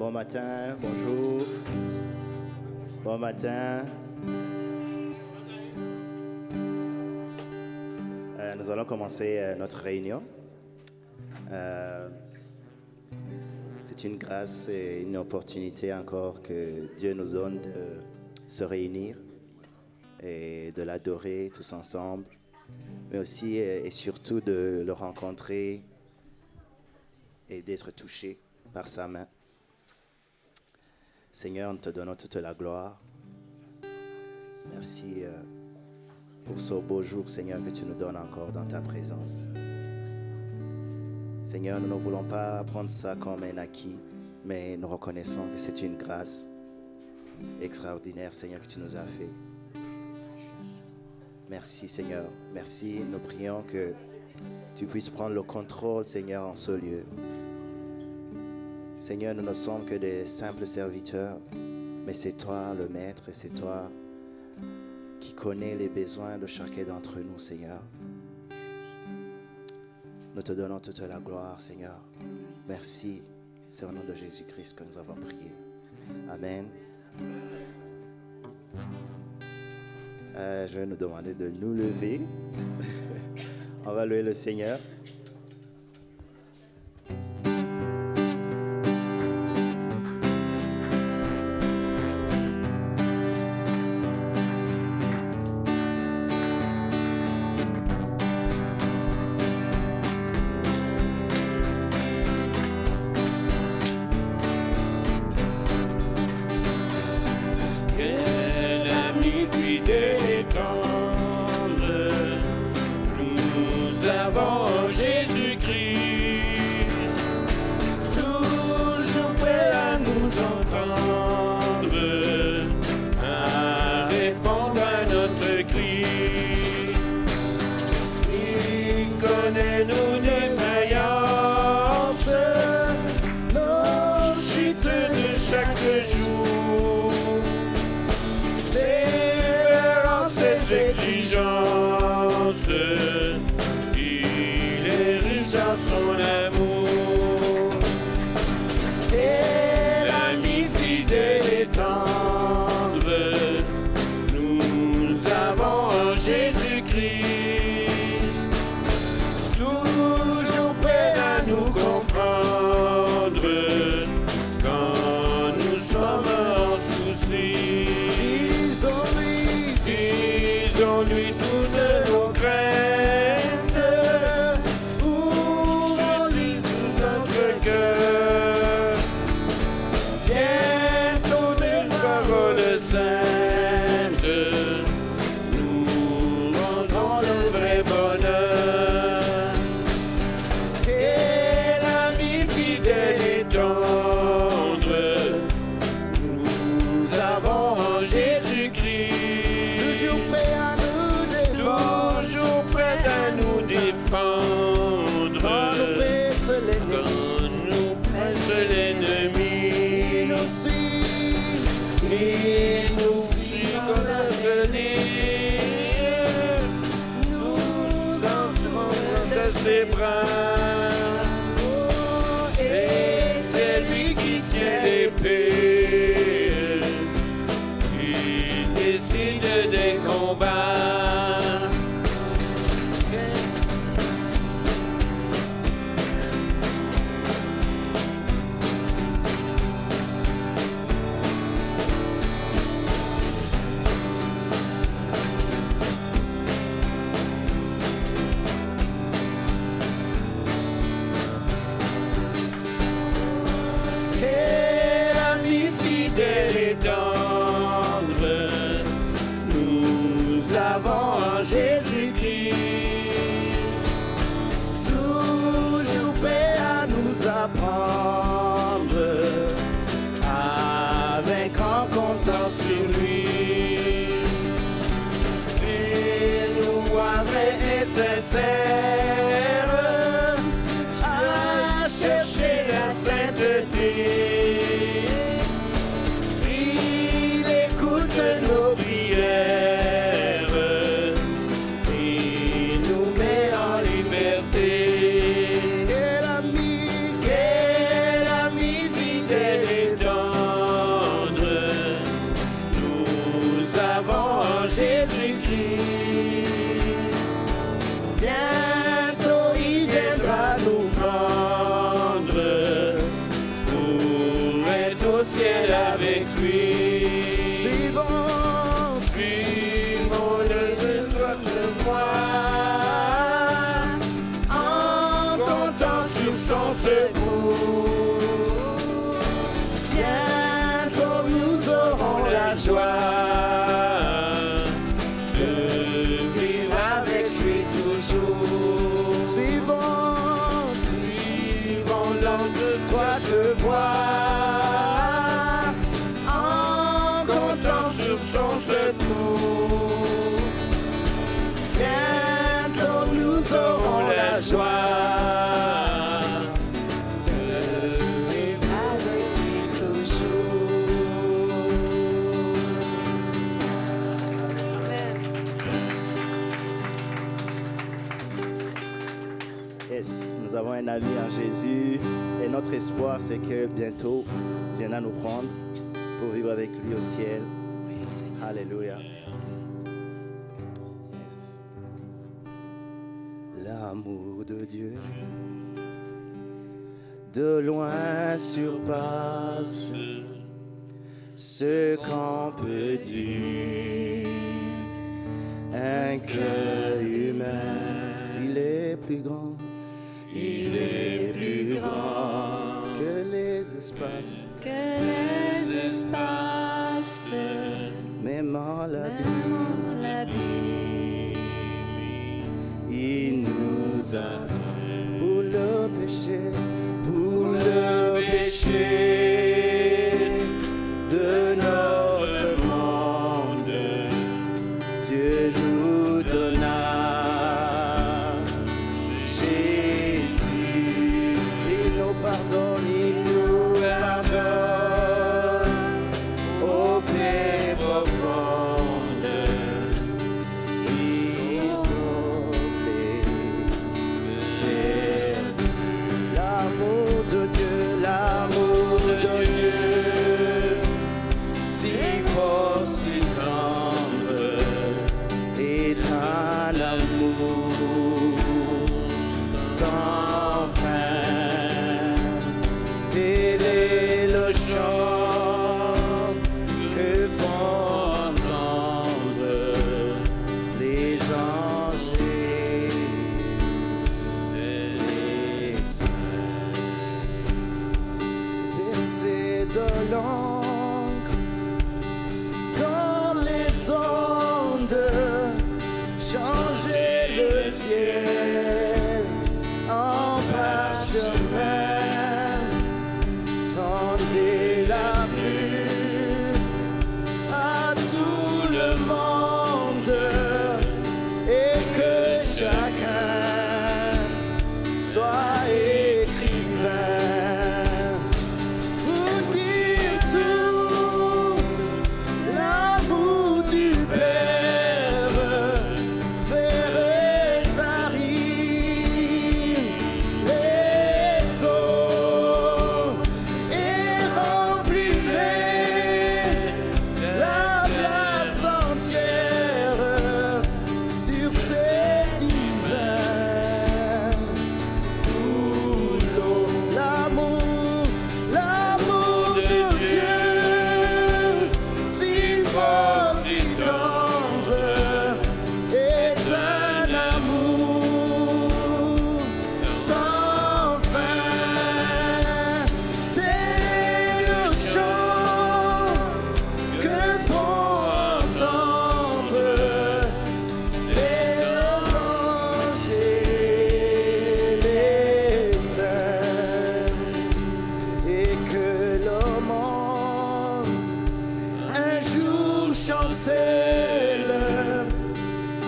Bon matin, bonjour. Bon matin. Nous allons commencer notre réunion. C'est une grâce et une opportunité encore que Dieu nous donne de se réunir et de l'adorer tous ensemble, mais aussi et surtout de le rencontrer et d'être touché par sa main. Seigneur, nous te donnons toute la gloire. Merci pour ce beau jour, Seigneur, que tu nous donnes encore dans ta présence. Seigneur, nous ne voulons pas prendre ça comme un acquis, mais nous reconnaissons que c'est une grâce extraordinaire, Seigneur, que tu nous as fait. Merci, Seigneur. Merci. Nous prions que tu puisses prendre le contrôle, Seigneur, en ce lieu. Seigneur, nous ne sommes que des simples serviteurs, mais c'est toi le maître et c'est toi qui connais les besoins de chacun d'entre nous, Seigneur. Nous te donnons toute la gloire, Seigneur. Merci. C'est au nom de Jésus-Christ que nous avons prié. Amen. Je vais nous demander de nous lever. On va louer le Seigneur. au ciel avec lui. Suivons, Suivons le toi de moi, en comptant sur son secours. Bientôt nous aurons la joie de vivre avec lui toujours. Suivons l'homme de toi te voir, en comptant sur son secours. Bientôt nous aurons la joie de vivre avec lui toujours. Yes, nous avons un ami en Jésus et notre espoir c'est que bientôt il viendra nous prendre pour vivre avec lui au ciel. Alléluia. Yes. L'amour de Dieu de loin surpasse ce qu'on peut dire. Un cœur humain, il est plus grand. Il est plus grand que les espaces, même en l'abîme. Il nous a pour le péché de notre monde. Dieu nous donna pardonne, il nous pardonne au paix profonde. Ils ont perdu l'amour de Dieu, si fort, si tendre, est un amour sans fin. Tel est le chant que font entendre les anges et les saints. Verser de l'encre dans les ondes, changer le ciel en parchemin. Tendez la pluie à tout le monde et que chacun soit écrivain pour dire tout l'amour du Père ferait tarir les eaux. La place entière sur cet hiver où l'eau, l'amour de Dieu, si fort, si tendre, est un amour sans fin. Tel est le chant que font entendre les anges et les saints, et que le monde un jour chancelle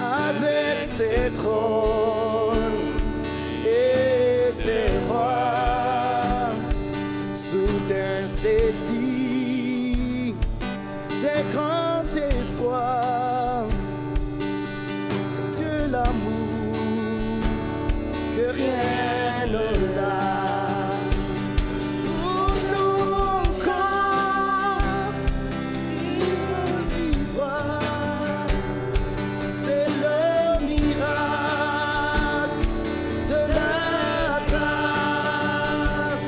avec ses trônes et ses rois, soudain saisis des grands effrois. Dieu l'amour que rien ne l'a. Pour nous encore, il vivra. C'est le miracle de la grâce.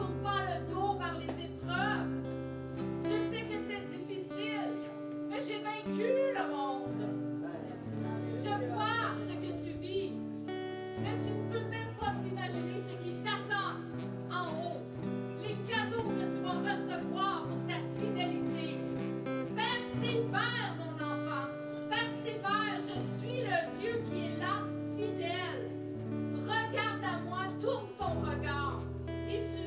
tourne pas le dos par les épreuves. Je sais que c'est difficile, mais j'ai vaincu le monde. Je vois ce que tu vis, mais tu ne peux même pas t'imaginer ce qui t'attend en haut. Les cadeaux que tu vas recevoir pour ta fidélité. Persévère, mon enfant. Persévère, je suis le Dieu qui est là, fidèle. Regarde à moi, tourne ton regard et tu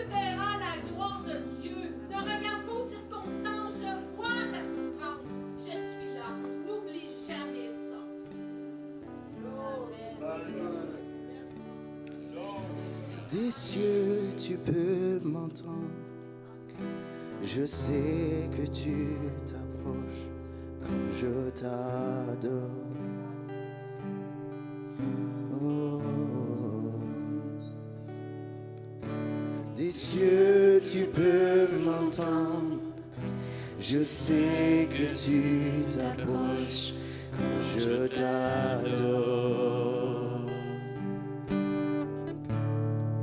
verras la gloire de Dieu. Ne regarde pas aux circonstances, je vois ta souffrance. Je suis là. N'oublie jamais ça. Des cieux, tu peux m'entendre. Je sais que tu t'approches quand je t'adore. Oh. Des cieux, tu peux m'entendre. Je sais que tu t'approches quand je t'adore.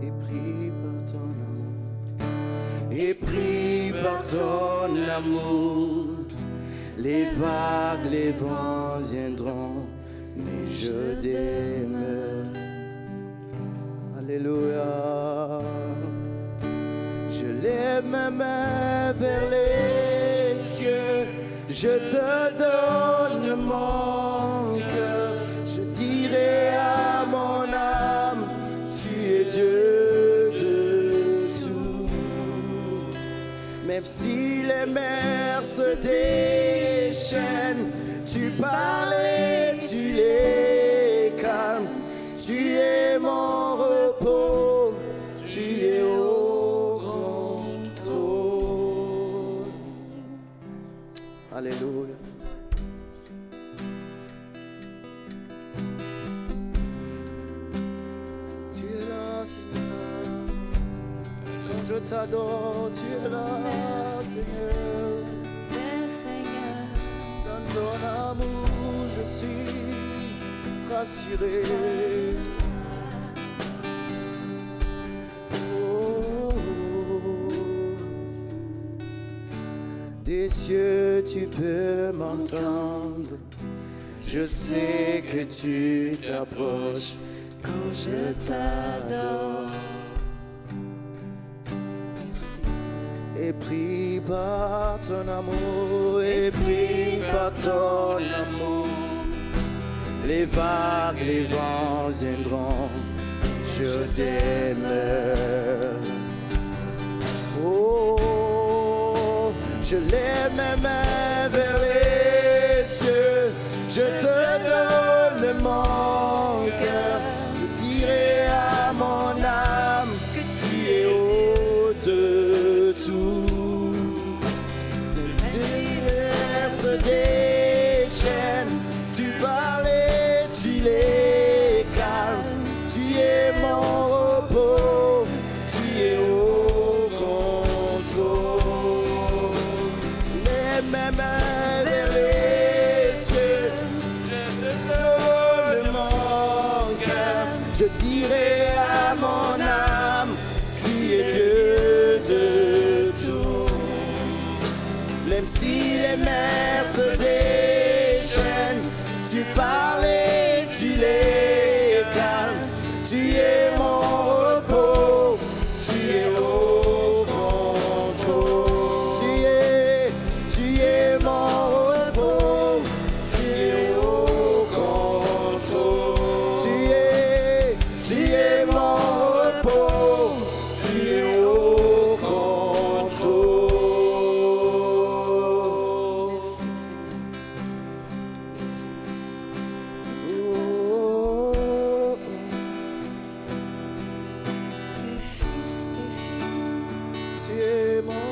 Et prie par ton amour. Et prie par ton amour. Les vagues, les vents viendront, mais je demeure. Alléluia. Je lève ma main vers les cieux. Je te donne mon cœur. Je dirai à mon âme, tu es Dieu de tout. Même si les mers se déchaînent, tu parles et tu les calmes. Tu es mon repos, tu es au contrôle. Alléluia. Tu es là, Seigneur. Quand je t'adore, tu es là, Seigneur. Seigneur. Dans ton amour, je suis rassuré. Oh. Des cieux, tu peux m'entendre. Je sais que tu t'approches quand je t'adore. Et prie par ton amour, et prie par ton amour. Les vagues, les vents viendront, je demeure. Oh, je lève mes mains vers les cieux, je te donne mon cœur. Je dirai à mon âme que tu es haut de tout. L'univers se déchaîne, tu parles et tu les calmes. Tu es mon repos, tu es au contrôle. Les mêmes mains vers les cieux, je te donne mon cœur. Je dirai à mon âme, tu es Dieu de tout. Même si les mers se déchaînent, tu parles et tu les calmes. Tu es mon repos, tu es au contrôle. Tu es mon repos, tu es au contrôle. Tu es mon repos, tu es au contrôle. Merci Seigneur. Oh, Tes fils, tes filles, tu es mon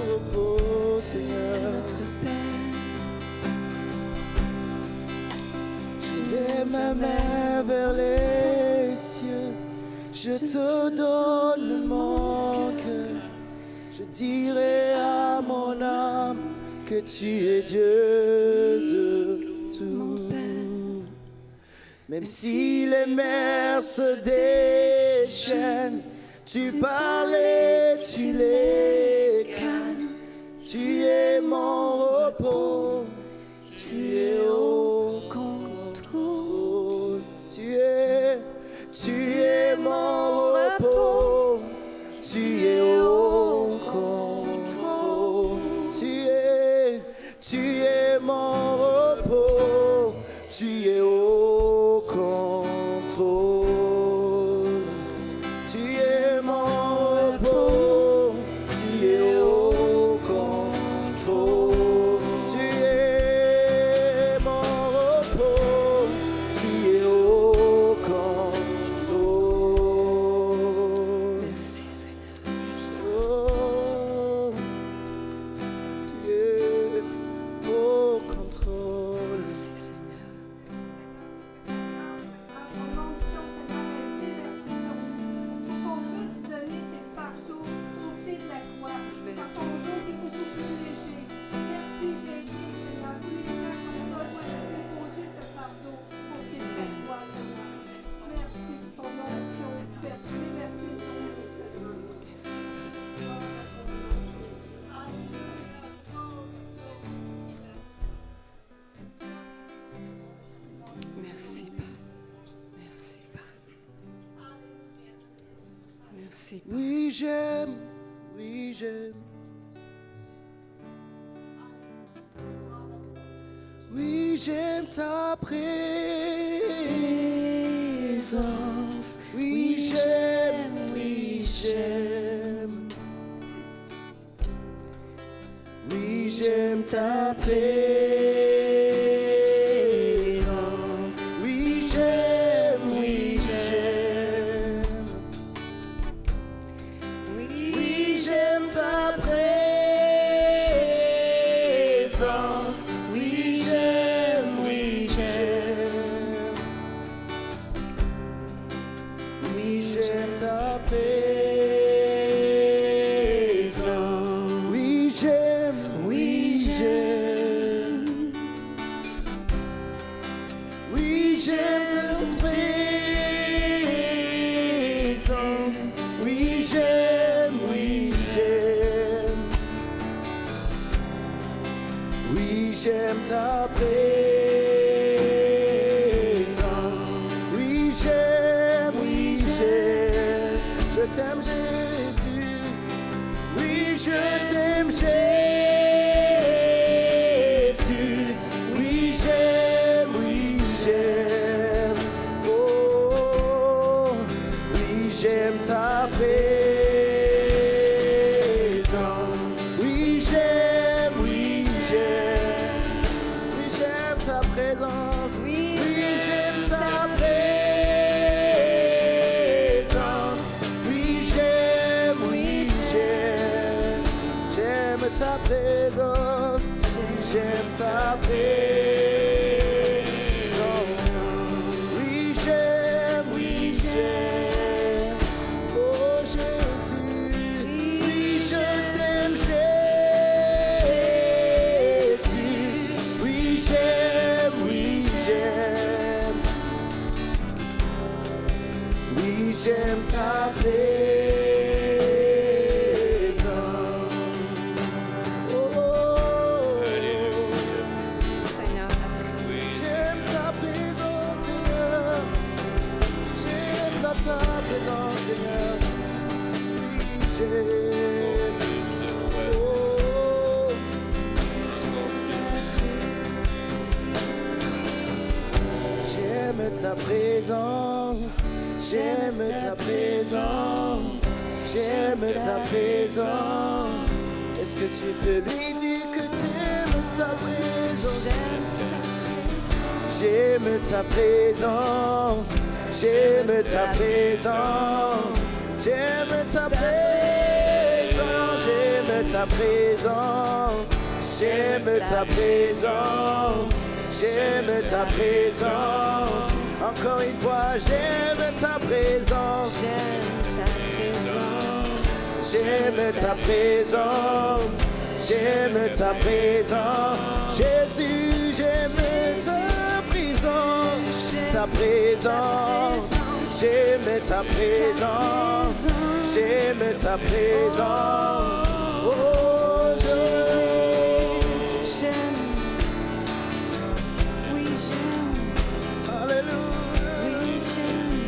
repos, Seigneur. notre Père. Je lève ma main vers les cieux, je te donne mon cœur. Je dirai à mon âme que tu es Dieu de tout. Même si les mers se déchaînent, Tu parlais, tu les calmes. Tu es mon repos. Tu es au contrôle. Tu es mon repos. Tu es au contrôle. Tu es mon repos. Tu es au contrôle. Tu es mon repos. Tu es au contrôle. Tu es mon repos. Tu es au contrôle. Merci Seigneur. Oh, tu es au contrôle. Merci Seigneur. Merci Père. Merci Père. Merci Père. Oui, j'aime, oui, j'aime. Oui, j'aime ta présence. Oui, j'aime, oui, j'aime. Oui, j'aime ta présence. Oui, j'aime, oui, j'aime. Oui, j'aime ta présence. Oui, j'aime, oui, j'aime. Oui, j'aime ta présence. Oui, j'aime, oui, j'aime. Oui, j'aime ta présence. Oui, j'aime, oui, j'aime. Oui, j'aime ta présence. Oui, j'aime, oui, j'aime. Je t'aime, Jésus. Oui, je t'aime, Jésus. Oui, j'aime, oui, j'aime. Oh, oui, j'aime ta présence. Oui, j'aime, oui, j'aime. Oui, j'aime ta présence. Oui, j'aime ta présence. Oui, j'aime, oui, j'aime. J'aime ta présence. J'aime ta présence. Oui, j'aime, oui, j'aime. Oh Jésus, oui, je t'aime, Jésus. Oui, j'aime, oui, j'aime. Oui, j'aime ta présence. Oh, Seigneur, j'aime ta présence, Seigneur. J'aime ta présence, Seigneur. Oui, j'aime. Oh, j'aime ta présence. J'aime ta présence. J'aime ta présence. Est-ce que tu peux lui dire que t'aimes sa présence? J'aime ta présence, j'aime ta présence, j'aime ta présence, j'aime ta présence, j'aime ta présence, j'aime ta présence. Encore une fois, j'aime ta présence, j'aime ta présence, j'aime ta présence. Jésus, j'aime ta présence, J'aime ta présence. J'aime ta présence. Oh, J'aime. Oui, j'aime. Alléluia. Oui, j'aime.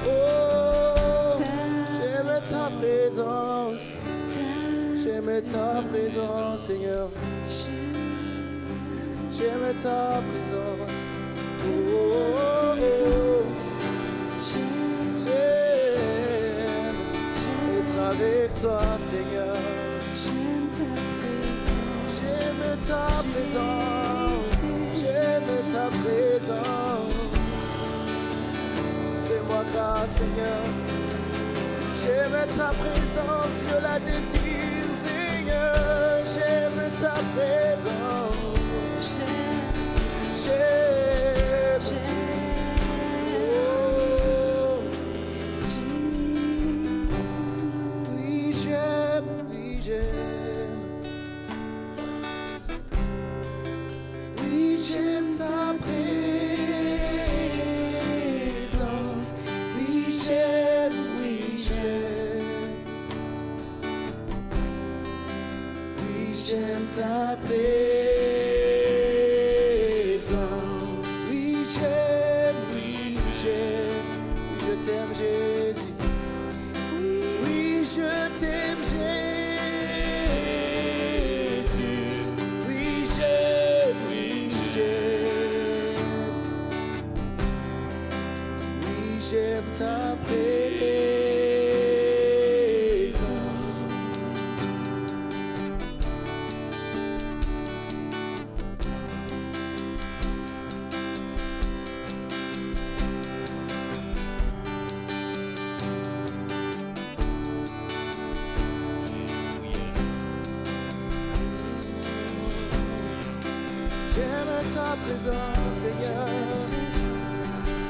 Oh, j'aime ta présence. J'aime ta présence, Seigneur. J'aime ta présence. Oh, oh, oh. J'aime être avec toi, Seigneur. J'aime ta présence. J'aime ta présence. Fais-moi grâce, Seigneur. J'aime ta présence, je la désire, Seigneur. J'aime ta présence. J'aime. Oh. Oui, j'aime, oui, j'aime. Oui, j'aime ta présence. Oui, j'aime, oui, j'aime. Oui, j'aime ta présence. Oui, j'aime, oui, j'aime. Oui, je t'aime, Jésus. Oui, je t'aime, Jésus. Oui, j'aime, oui, j'aime. Oui, j'aime ta présence. J'aime ta présence, Seigneur.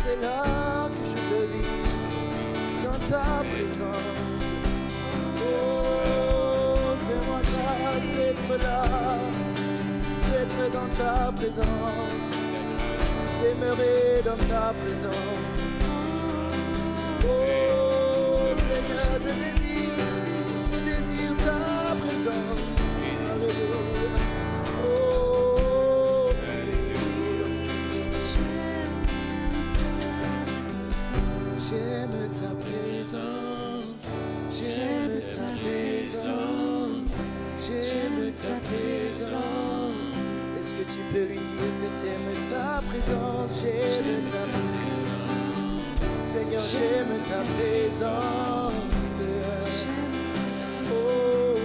C'est là que je veux vivre, dans ta présence. Oh, fais-moi grâce d'être là, d'être dans ta présence, demeurer dans ta présence. Oh, Seigneur, je désire ta présence. Alléluia. Oh, j'aime ta présence, j'aime ta présence, j'aime ta présence. Est-ce que tu peux lui dire que t'aimes sa présence? J'aime ta présence, Seigneur, j'aime ta présence. Oh,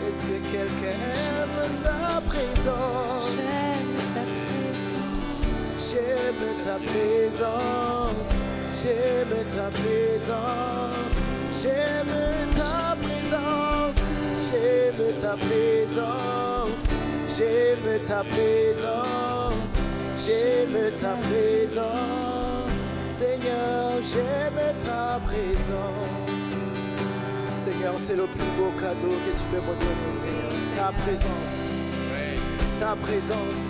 est-ce que quelqu'un aime sa présence? J'aime ta présence. J'aime ta présence, j'aime ta présence, j'aime ta présence, j'aime ta présence, j'aime ta présence, Seigneur, j'aime ta présence. Seigneur, c'est le plus beau cadeau que tu peux me donner, Seigneur, ta présence, ta présence.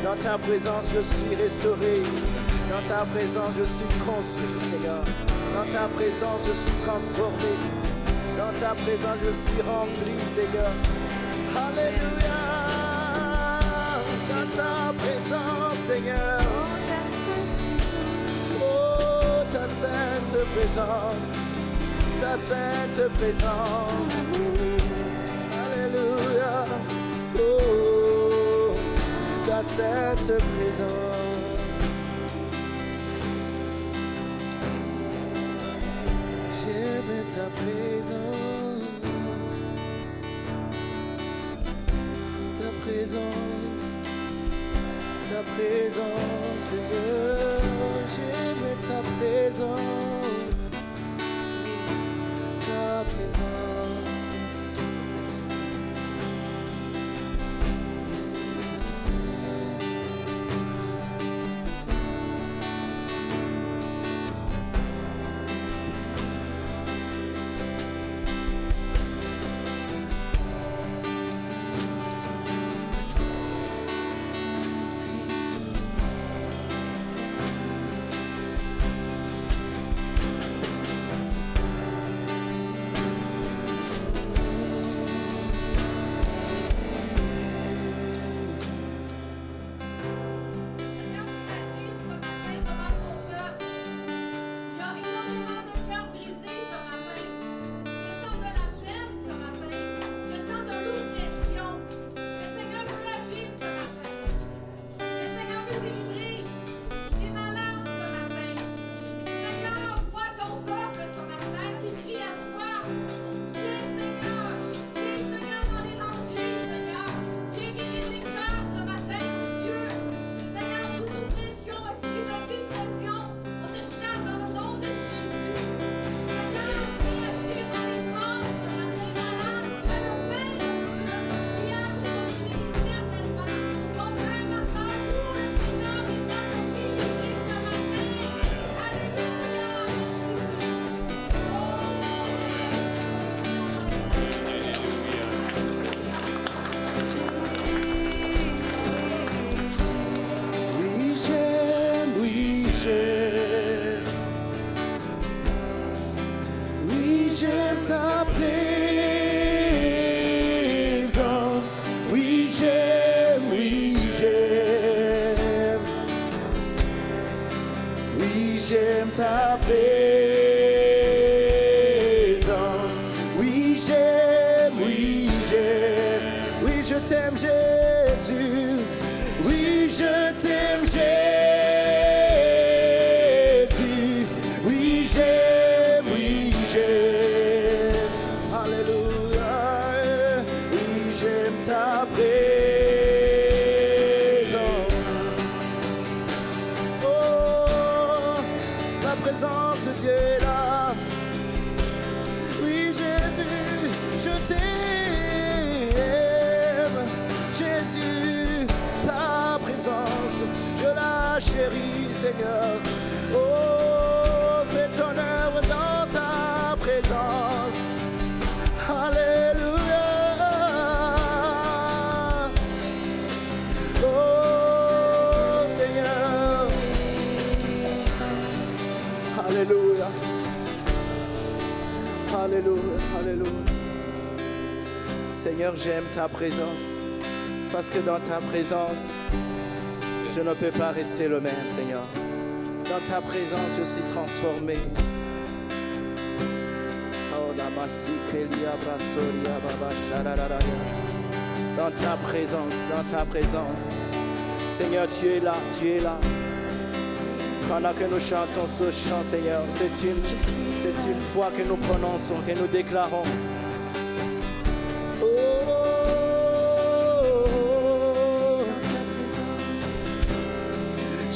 Dans ta présence, je suis restauré. Dans ta présence, je suis construit, Seigneur. Dans ta présence, je suis transformé. Dans ta présence, je suis rempli, Seigneur. Alléluia. Dans ta présence, Seigneur. Oh, ta sainte présence. Ta sainte présence. Alléluia. Oh, ta sainte présence. J'aime ta présence, ta présence, ta présence, Seigneur. J'aime ta présence, ta présence. j'aime ta présence. Oui, j'aime, oui, j'aime. Oui, j'aime ta présence. Oui, j'aime, oui, j'aime. Oui, je t'aime, Jésus. Oui, je t'aime, Jésus. Oui, j'aime, oui, j'aime. Alléluia. Oui, j'aime ta présence. Oh, la présence de Dieu est là. Oui, Jésus, je t'aime. Jésus, ta présence, je la chéris, Seigneur. Oh, fais ton œuvre dans ta présence. Alléluia. Oh, Seigneur. Alléluia. Alléluia. Alléluia. Seigneur, j'aime ta présence. Parce que dans ta présence, je ne peux pas rester le même, Seigneur. Dans ta présence, je suis transformé. Oh, la masikelia brasoria baba sharararaya. Dans ta présence. Seigneur, tu es là, tu es là. Pendant que nous chantons ce chant, Seigneur, c'est une foi que nous prononçons, que nous déclarons.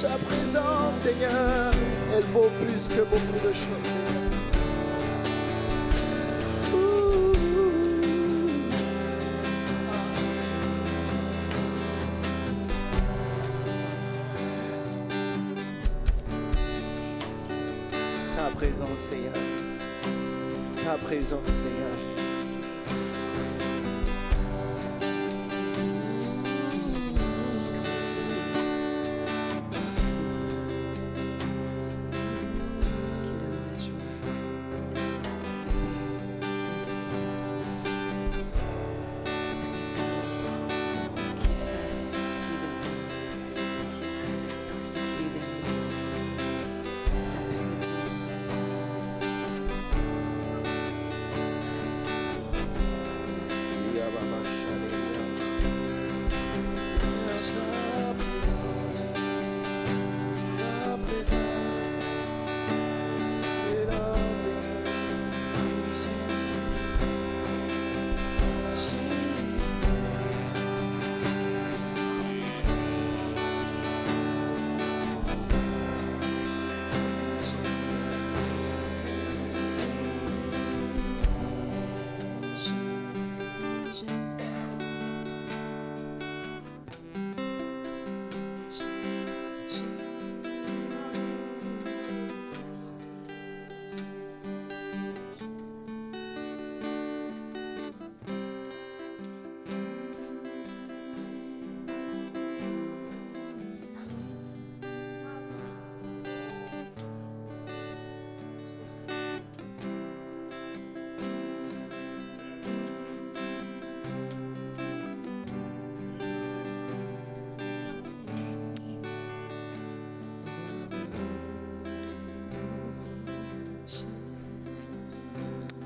Ta présence, Seigneur, elle vaut plus que beaucoup de choses, Seigneur. Ta présence, Seigneur. Ta présence, Seigneur.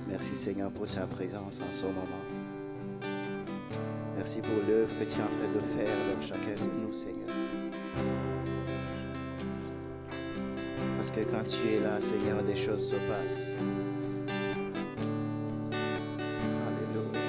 Merci Seigneur pour ta présence en ce moment. Merci pour l'œuvre que tu es en train de faire dans chacun de nous, Seigneur. Parce que quand tu es là, Seigneur, des choses se passent. Alléluia.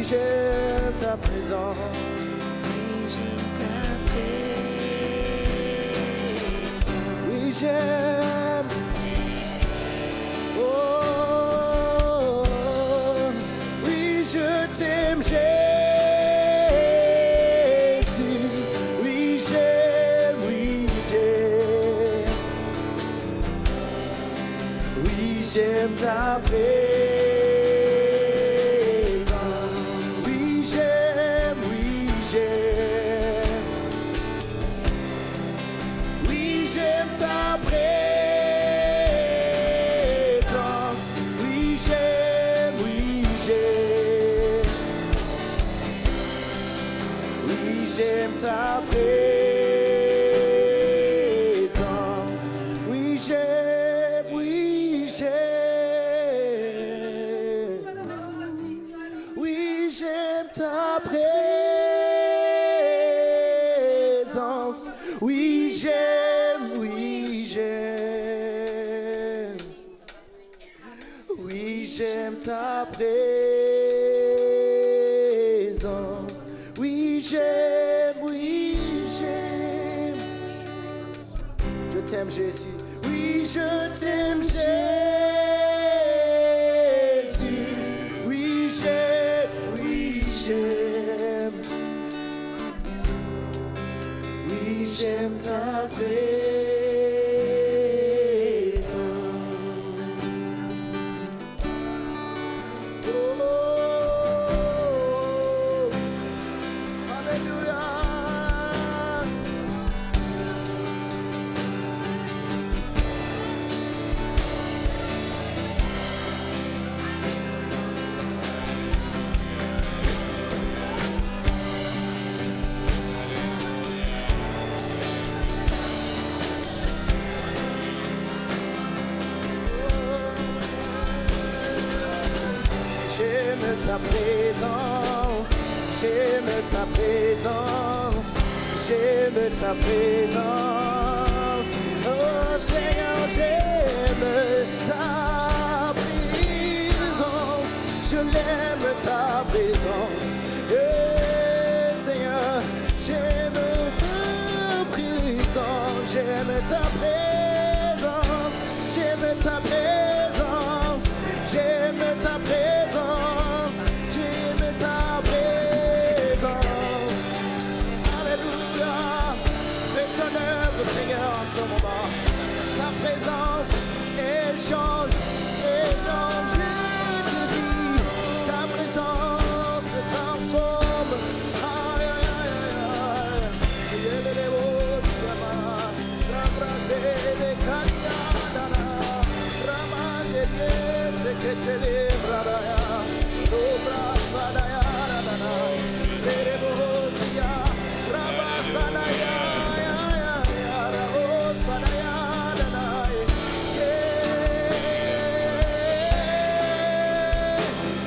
j'aime ta présence. Oui, j'aime. Oh, oui, je t'aime, Jésus. Oui, j'aime, oui, j'aime. Oui, j'aime ta présence. Oui, j'aime, oui, j'aime. Oui, j'aime ta présence. Oui, j'aime, oui, j'aime. Oui, j'aime ta présence. Oui, j'aime, oui, j'aime. Oui, j'aime ta présence. Oui, j'aime, oui, j'aime. Oui, j'aime ta présence. Oui, j'aime, oui, j'aime. Je t'aime, Jésus. Oui, je t'aime, Jésus. Oui, j'aime, oui, j'aime. Oui, j'aime ta présence. Oh, alléluia. J'aime ta présence, j'aime ta présence, j'aime ta présence. Oh Seigneur, j'aime ta présence, je l'aime ta présence. Eh, Seigneur, j'aime ta présence, j'aime ta présence, j'aime ta présence, j'aime ta présence, j'aime ta présence. Alléluia. Fais ton œuvre, Seigneur, en ce moment. Ta présence, elle change de vie. Ta présence transforme. Aïe, aïe, aïe, aïe.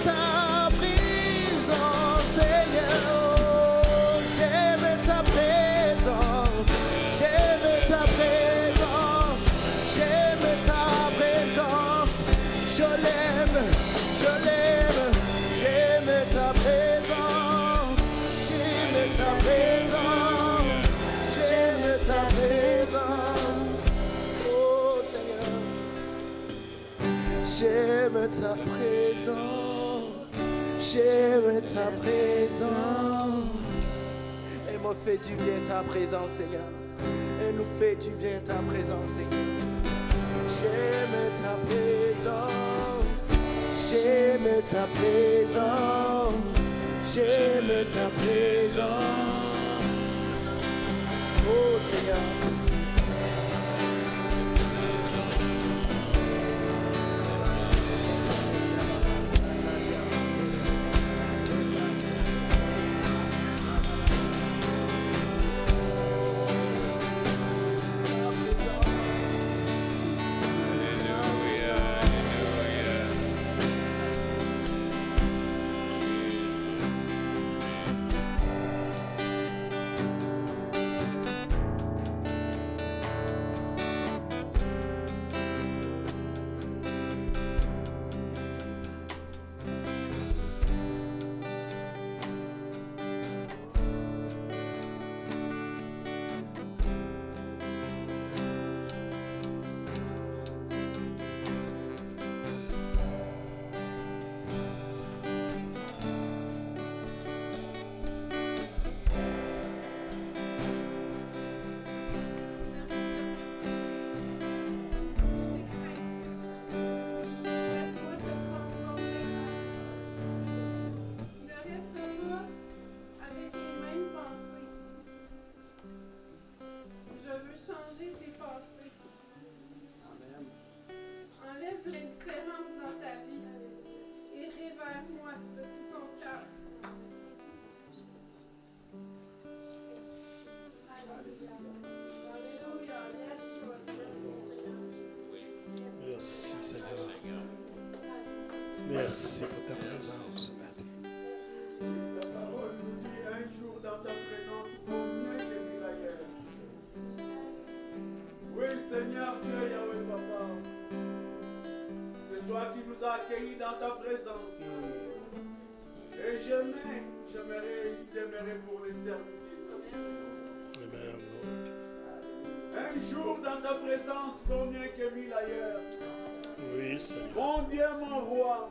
Ta présence, Seigneur, j'aime ta présence, j'aime ta présence, j'aime ta présence, je l'aime, j'aime ta présence, j'aime ta présence, j'aime ta présence, oh Seigneur, j'aime ta présence, j'aime ta présence. Elle me fait du bien ta présence, Seigneur. Elle nous fait du bien ta présence, Seigneur. J'aime ta présence, j'aime ta présence, j'aime ta présence. Oh Seigneur. Merci pour ta présence ce matin. Ta parole nous dit un jour dans ta présence, vaut mieux que mille ailleurs. Oui, Seigneur Dieu, Yahweh Papa, c'est toi qui nous as accueillis dans ta présence. Et j'aimerais y demeurer pour l'éternité. Amen. Un jour dans ta présence, vaut mieux que mille ailleurs. Oui, Seigneur. Mon Dieu, mon roi,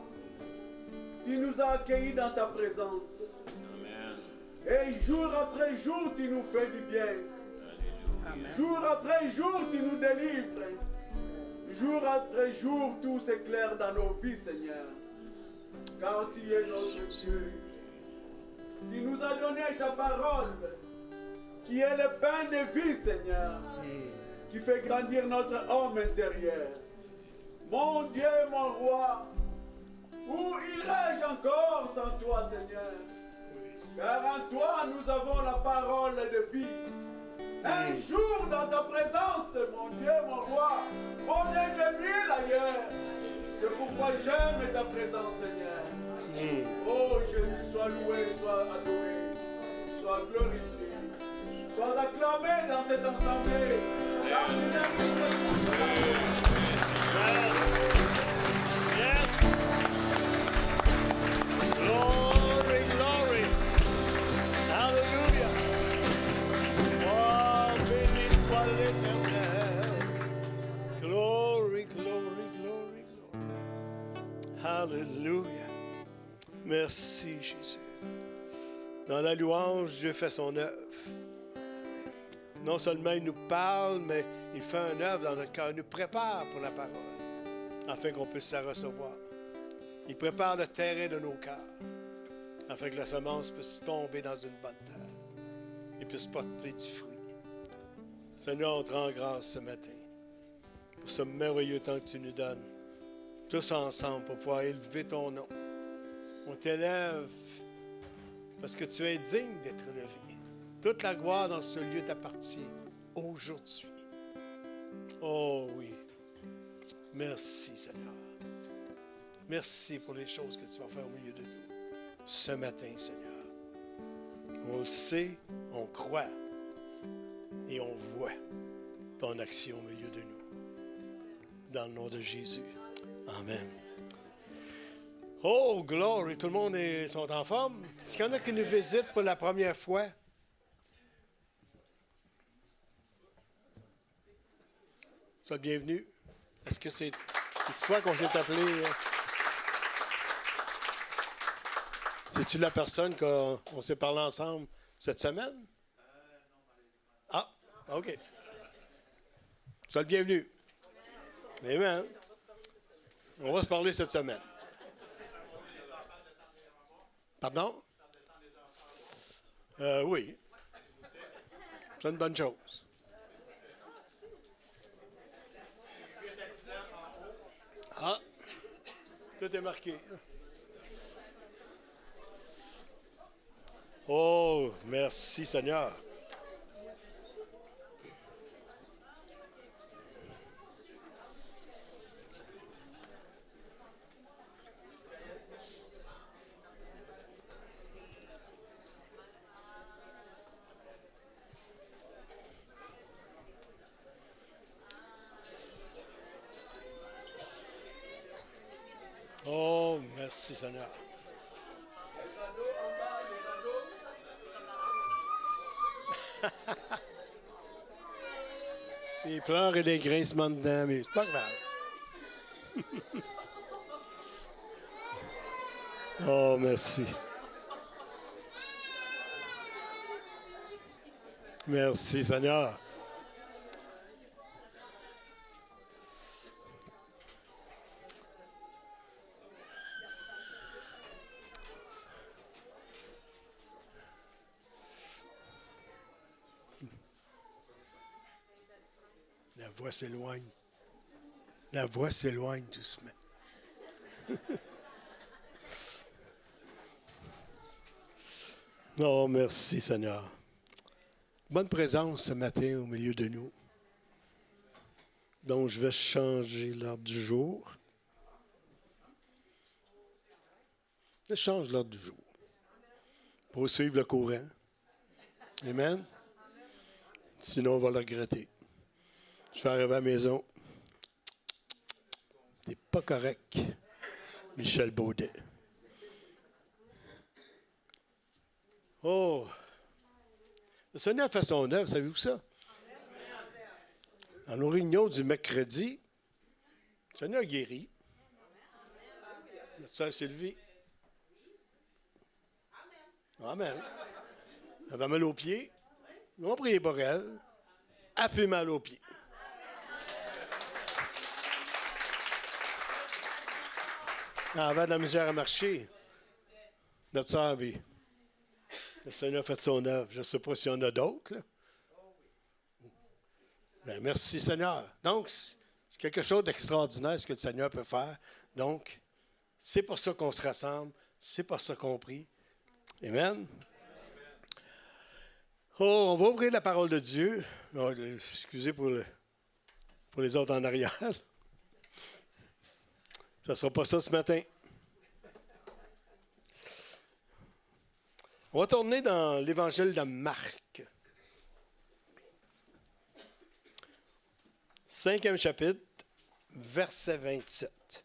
tu nous as accueillis dans ta présence. Et jour après jour, tu nous fais du bien. Jour après jour, tu nous délivres. Jour après jour, tout s'éclaire dans nos vies, Seigneur. Car tu es notre Dieu. Tu nous as donné ta parole, qui est le pain de vie, Seigneur, qui fait grandir notre homme intérieur. Mon Dieu, mon roi, où irais-je encore sans toi, Seigneur? Car en toi, nous avons la parole de vie. Un jour dans ta présence, mon Dieu, mon roi, vaut mieux que mille ailleurs. C'est pourquoi j'aime ta présence, Seigneur. Oh Jésus, sois loué, sois adoré, sois glorifié, sois acclamé dans cette assemblée. Dans Yes. Glory, glory. Hallelujah. Oh, béni soit l'Éternel. Glory, glory, glory, glory. Hallelujah. Merci, Jésus. Dans la louange, Dieu fait son œuvre. Non seulement il nous parle, mais il fait une œuvre dans notre cœur. Il nous prépare pour la parole, afin qu'on puisse la recevoir. Il prépare le terrain de nos cœurs, afin que la semence puisse tomber dans une bonne terre et puisse porter du fruit. Seigneur, on te rend grâce ce matin pour ce merveilleux temps que tu nous donnes, tous ensemble, pour pouvoir élever ton nom. On t'élève parce que tu es digne d'être élevé. Toute la gloire dans ce lieu t'appartient aujourd'hui. Oh oui. Merci, Seigneur. Merci pour les choses que tu vas faire au milieu de nous ce matin, Seigneur. On le sait, on croit et on voit ton action au milieu de nous. Dans le nom de Jésus. Amen. Oh, glory! Tout le monde sont en forme? Est-ce qu'il y en a qui nous visitent pour la première fois? Sois le bienvenu. Est-ce que c'est toi qu'on s'est appelé? C'est-tu la personne qu'on s'est parlé ensemble cette semaine? Ah, OK. Sois le bienvenu. Amen. On va se parler cette semaine. Pardon? Oui. C'est une bonne chose. Ah, tout est marqué. Oh, merci Seigneur. Oh, merci Seigneur. Des pleurs et des grincements dedans, mais c'est pas grave. Oh, merci. Merci Seigneur. La voix s'éloigne. La voix s'éloigne doucement. Oh, merci Seigneur. Bonne présence ce matin au milieu de nous. Donc, je vais changer l'ordre du jour. Je change l'ordre du jour pour suivre le courant. Amen. Sinon, on va le regretter. Je vais arriver à la maison. T'es pas correct, Michel Baudet. Oh! Le Seigneur fait son œuvre, savez-vous ça? Dans nos réunions du mercredi, le Seigneur guérit. Notre sœur Sylvie. Amen. Elle avait mal aux pieds. Ils ont prié pour elle. Elle a plus mal aux pieds. Elle avait de la misère à marcher. Notre sœur, oui. Le Seigneur a fait son œuvre. Je ne sais pas s'il y en a d'autres. Bien, merci Seigneur. Donc, c'est quelque chose d'extraordinaire ce que le Seigneur peut faire. Donc, c'est pour ça qu'on se rassemble. C'est pour ça qu'on prie. Amen. Oh, on va ouvrir la parole de Dieu. Oh, excusez pour les autres en arrière. Ça ne sera pas ça ce matin. On va tourner dans l'Évangile de Marc. 5e chapitre, verset 27.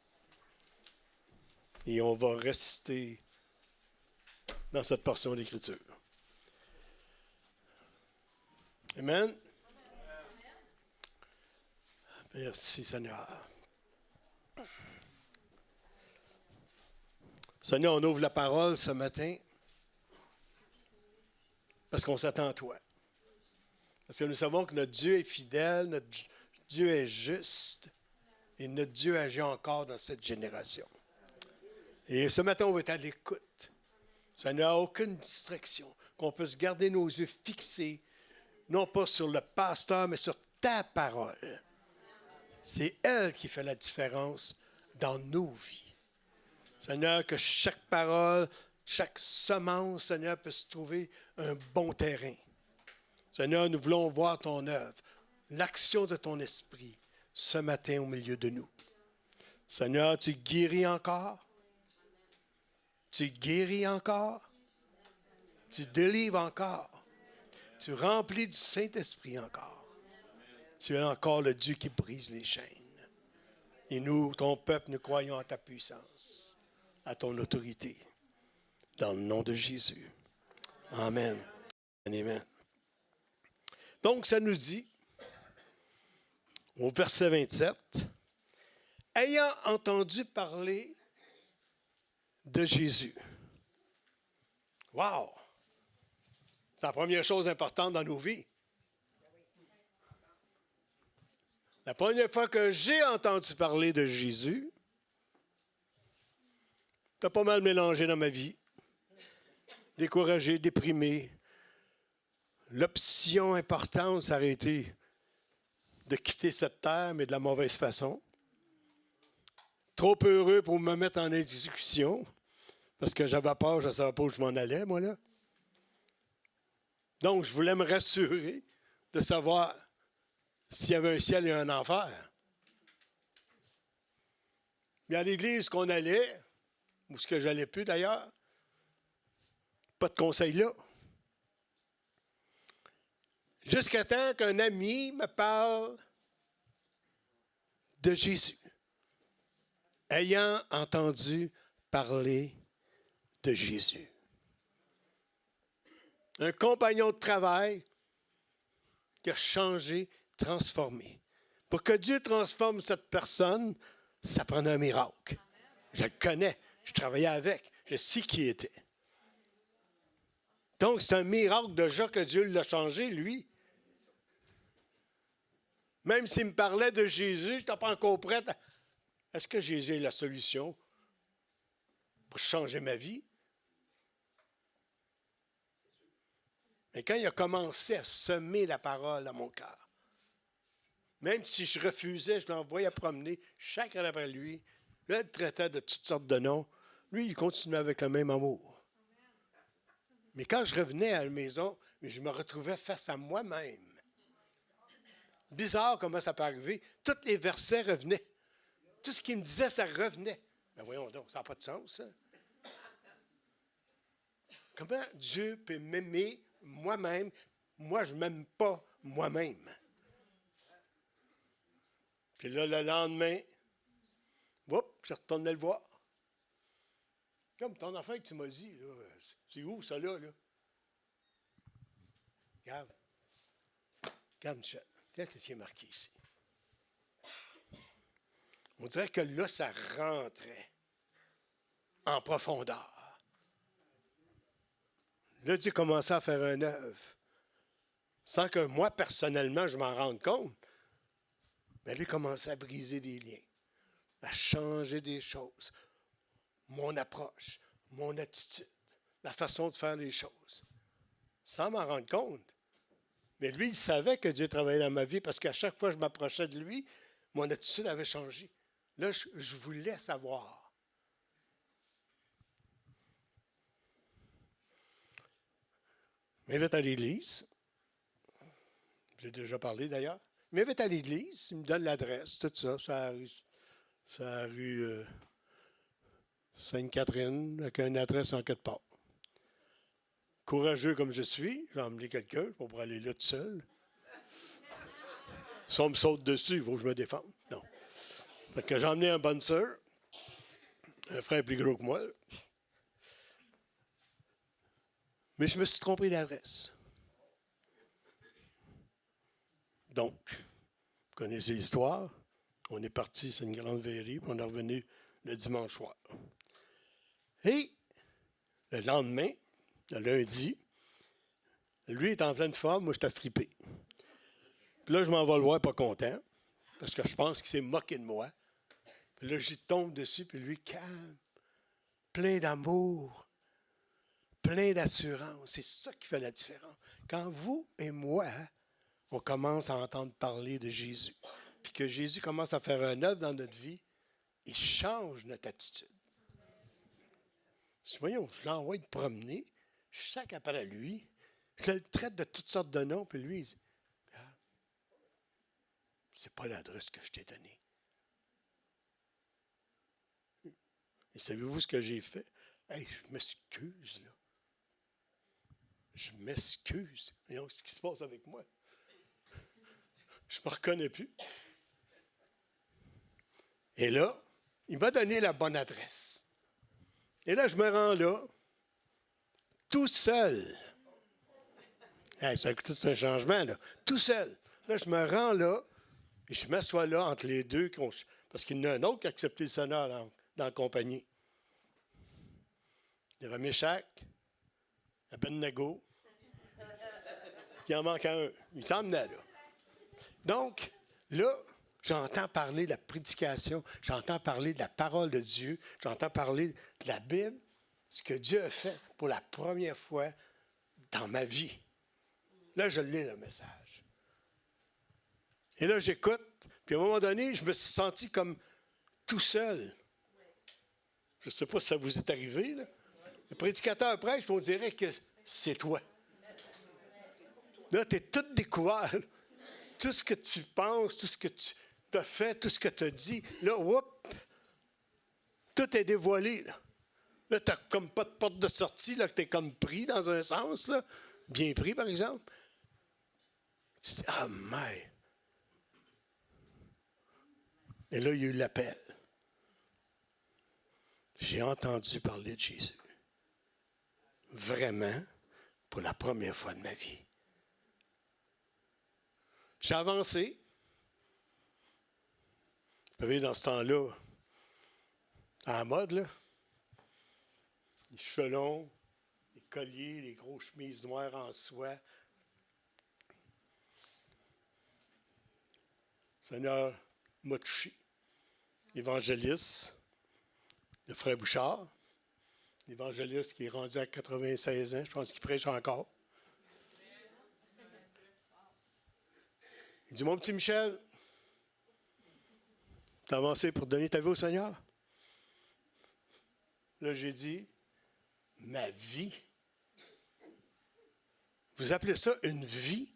Et on va rester dans cette portion d'Écriture. Amen. Merci Seigneur. Seigneur, on ouvre la parole ce matin parce qu'on s'attend à toi. Parce que nous savons que notre Dieu est fidèle, notre Dieu est juste et notre Dieu agit encore dans cette génération. Et ce matin, on va être à l'écoute. Seigneur, aucune distraction, qu'on puisse garder nos yeux fixés, non pas sur le pasteur, mais sur ta parole. C'est elle qui fait la différence dans nos vies. Seigneur, que chaque parole, chaque semence, Seigneur, puisse trouver un bon terrain. Seigneur, nous voulons voir ton œuvre, l'action de ton esprit ce matin au milieu de nous. Seigneur, tu guéris encore. Tu guéris encore. Tu délivres encore. Tu remplis du Saint-Esprit encore. Tu es encore le Dieu qui brise les chaînes. Et nous, ton peuple, nous croyons à ta puissance, à ton autorité. Dans le nom de Jésus. Amen. Amen. Donc, ça nous dit, au verset 27, « Ayant entendu parler de Jésus. » Wow! C'est la première chose importante dans nos vies. La première fois que j'ai entendu parler de Jésus, ça a pas mal mélangé dans ma vie. Découragé, déprimé. L'option importante, ça aurait été de quitter cette terre, mais de la mauvaise façon. Trop heureux pour me mettre en exécution, parce que j'avais peur, je ne savais pas où je m'en allais, moi, là. Donc, je voulais me rassurer de savoir s'il y avait un ciel et un enfer. Mais à l'église qu'on allait, ou ce que j'allais plus d'ailleurs, pas de conseil là. Jusqu'à temps qu'un ami me parle de Jésus, ayant entendu parler de Jésus. Un compagnon de travail qui a changé, transformé. Pour que Dieu transforme cette personne, ça prenait un miracle. Je le connais, je travaillais avec, je sais qui il était. Donc, c'est un miracle déjà que Dieu l'a changé, lui. Même s'il me parlait de Jésus, je n'étais pas encore prête. Est-ce que Jésus est la solution pour changer ma vie? Mais quand il a commencé à semer la parole à mon cœur, même si je refusais, je l'envoyais promener chacun après lui, je le traitais de toutes sortes de noms, lui, il continuait avec le même amour. Mais quand je revenais à la maison, je me retrouvais face à moi-même. Bizarre comment ça peut arriver. Tous les versets revenaient. Tout ce qu'il me disait, ça revenait. Mais voyons donc, ça n'a pas de sens, ça. Comment Dieu peut m'aimer moi-même? Moi, je ne m'aime pas moi-même. Puis là, le lendemain, je retourne le voir. Comme ton enfant que tu m'as dit, là, c'est où ça là? Regarde. Regarde, Michel. Qu'est-ce qui est marqué ici? On dirait que là, ça rentrait en profondeur. Là, Dieu commençait à faire un œuvre. Sans que moi, personnellement, je m'en rende compte. Mais là, il commençait à briser des liens, à changer des choses. Mon approche, mon attitude, la façon de faire les choses. Sans m'en rendre compte. Mais lui, il savait que Dieu travaillait dans ma vie parce qu'à chaque fois que je m'approchais de lui, mon attitude avait changé. Là, je voulais savoir. Il m'invite à l'église. J'ai déjà parlé d'ailleurs. Il m'invite à l'église, il me donne l'adresse, tout ça. C'est la rue Sainte-Catherine, avec une adresse en quelque part. Courageux comme je suis, j'ai emmené quelqu'un pour aller là tout seul. Si on me saute dessus, il faut que je me défende. Non. Fait que j'ai emmené un bonne sœur, un frère plus gros que moi. Mais je me suis trompé d'adresse. Donc, vous connaissez l'histoire. On est parti, c'est une grande veillerie, puis on est revenu le dimanche soir. Et le lendemain, le lundi, lui est en pleine forme, moi je t'ai frippé. Puis là, je m'en vais le voir pas content, parce que je pense qu'il s'est moqué de moi. Puis là, j'y tombe dessus, puis lui, calme, plein d'amour, plein d'assurance. C'est ça qui fait la différence. Quand vous et moi, on commence à entendre parler de Jésus, puis que Jésus commence à faire un œuvre dans notre vie, il change notre attitude. Voyons, je l'envoie de promener, je sac après lui, je le traite de toutes sortes de noms, puis lui, il dit, regarde, c'est pas l'adresse que je t'ai donnée. Et savez-vous ce que j'ai fait? Hey, je m'excuse, là. Je m'excuse. Voyons ce qui se passe avec moi. Je ne me reconnais plus. Et là, il m'a donné la bonne adresse. Et là, je me rends là, tout seul. Hey, ça a tout un changement, là. Tout seul. Là, je me rends là, et je m'assois là entre les deux, parce qu'il y en a un autre qui a accepté le Seigneur dans la compagnie. Il y avait Méchac, Abednego, puis il en manquait un. Il s'en venait là. Donc, là, j'entends parler de la prédication, j'entends parler de la parole de Dieu, j'entends parler de la Bible, ce que Dieu a fait pour la première fois dans ma vie. Là, je lis le message. Et là, j'écoute, puis à un moment donné, je me suis senti comme tout seul. Je ne sais pas si ça vous est arrivé, là. Le prédicateur prêche, puis on dirait que c'est toi. Là, tu es tout découvert. Tout ce que tu penses, tout ce que tu as fait, tout ce que tu as dit, là, tout est dévoilé. Là, tu n'as comme pas de porte de sortie, là, que tu es comme pris dans un sens, là. Bien pris, par exemple. Tu te dis, ah, mais. Et là, il y a eu l'appel. J'ai entendu parler de Jésus. Vraiment, pour la première fois de ma vie. J'ai avancé. Vous savez, dans ce temps-là, à la mode, là, les cheveux longs, les colliers, les grosses chemises noires en soie. Le Seigneur m'a touché. L'évangéliste, le frère Bouchard, l'évangéliste qui est rendu à 96 ans, je pense qu'il prêche encore. Il dit, mon petit Michel, tu as avancé pour donner ta vie au Seigneur? Là, j'ai dit, ma vie? Vous appelez ça une vie?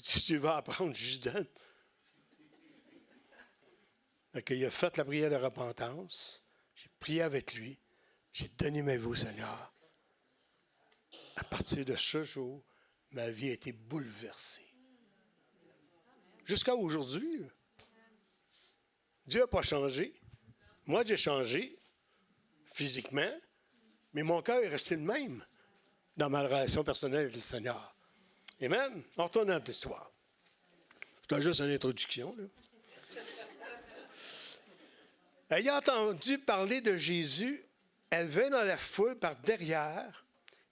Tu vas apprendre, je donne. Donc, il a fait la prière de repentance. J'ai prié avec lui. J'ai donné ma vie au Seigneur. À partir de ce jour, ma vie a été bouleversée. Jusqu'à aujourd'hui. Dieu n'a pas changé. Moi, j'ai changé physiquement, mais mon cœur est resté le même dans ma relation personnelle avec le Seigneur. Amen. On retourne à l'histoire. C'était juste une introduction. Là. Ayant entendu parler de Jésus, elle vint dans la foule par derrière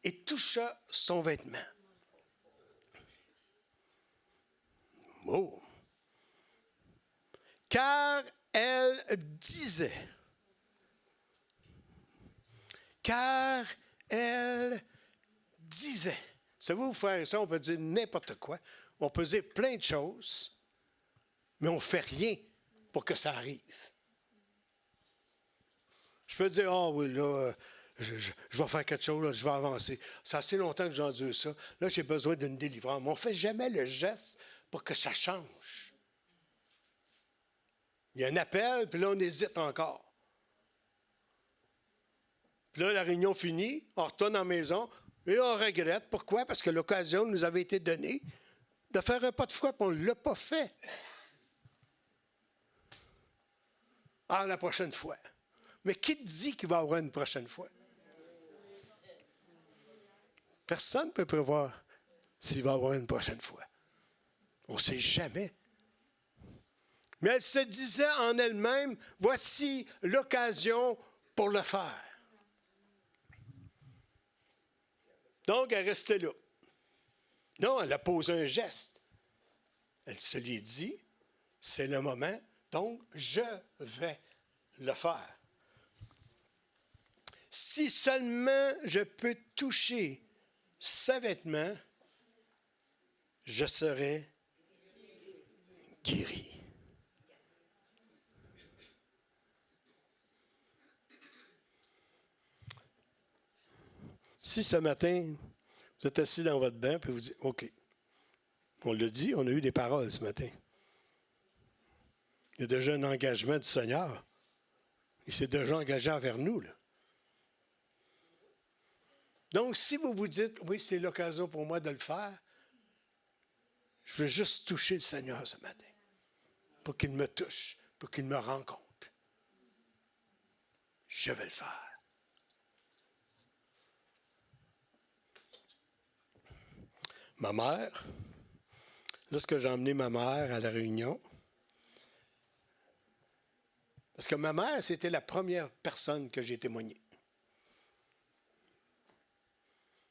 et toucha son vêtement. Oh! Car elle disait, savez-vous, frères et sœurs, on peut dire n'importe quoi, on peut dire plein de choses, mais on ne fait rien pour que ça arrive. Je peux dire, ah oui, là, je vais faire quelque chose, là, je vais avancer. Ça fait assez longtemps que j'endure ça. Là, j'ai besoin d'une délivrance. Mais on ne fait jamais le geste pour que ça change. Il y a un appel, puis là, on hésite encore. Puis là, la réunion finit, on retourne à la maison, et on regrette. Pourquoi? Parce que l'occasion nous avait été donnée de faire un pas de foi, puis on ne l'a pas fait. Ah, la prochaine fois. Mais qui te dit qu'il va y avoir une prochaine fois? Personne ne peut prévoir s'il va y avoir une prochaine fois. On ne sait jamais. Mais elle se disait en elle-même, voici l'occasion pour le faire. Donc, elle restait là. Non, elle a posé un geste. Elle se l'est dit, c'est le moment, donc je vais le faire. Si seulement je peux toucher ses vêtements, je serai guéri. Si ce matin, vous êtes assis dans votre bain et vous dites, OK, on l'a dit, on a eu des paroles ce matin. Il y a déjà un engagement du Seigneur. Il s'est déjà engagé envers nous, là. Donc, si vous vous dites, oui, c'est l'occasion pour moi de le faire, je veux juste toucher le Seigneur ce matin, pour qu'il me touche, pour qu'il me rencontre. Je vais le faire. Ma mère, lorsque j'ai emmené ma mère à la réunion, parce que ma mère, c'était la première personne que j'ai témoignée.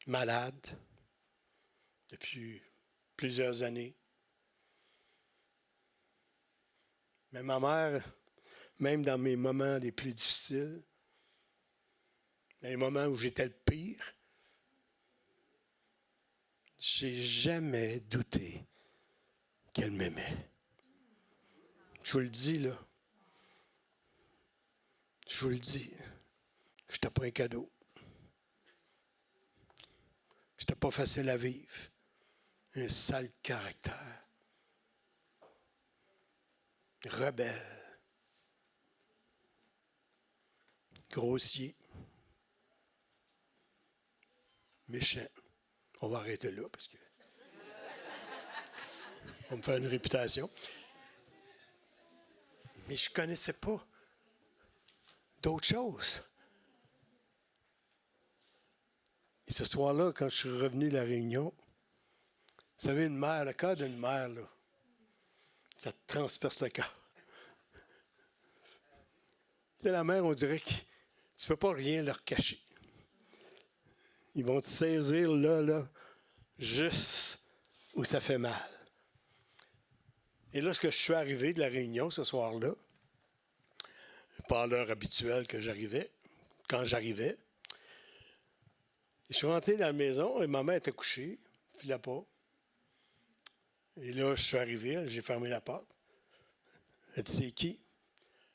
Malade depuis plusieurs années. Mais ma mère, même dans mes moments les plus difficiles, dans les moments où j'étais le pire, j'ai jamais douté qu'elle m'aimait. Je vous le dis, là. Je vous le dis. Je n'étais pas un cadeau. Je n'étais pas facile à vivre. Un sale caractère. Rebelle. Grossier. Méchant. On va arrêter là parce que on me fait une réputation. Mais je ne connaissais pas d'autres choses. Et ce soir-là, quand je suis revenu de la réunion, vous savez, une mère, le cœur d'une mère, là, ça te transperce le cœur. La mère, on dirait que tu ne peux pas rien leur cacher. Ils vont te saisir là, juste où ça fait mal. Et lorsque je suis arrivé de la réunion ce soir-là, pas à l'heure habituelle que j'arrivais, quand j'arrivais, je suis rentré dans la maison et ma mère était couchée, elle ne filait pas. Et là, je suis arrivé, j'ai fermé la porte. Elle dit, c'est qui?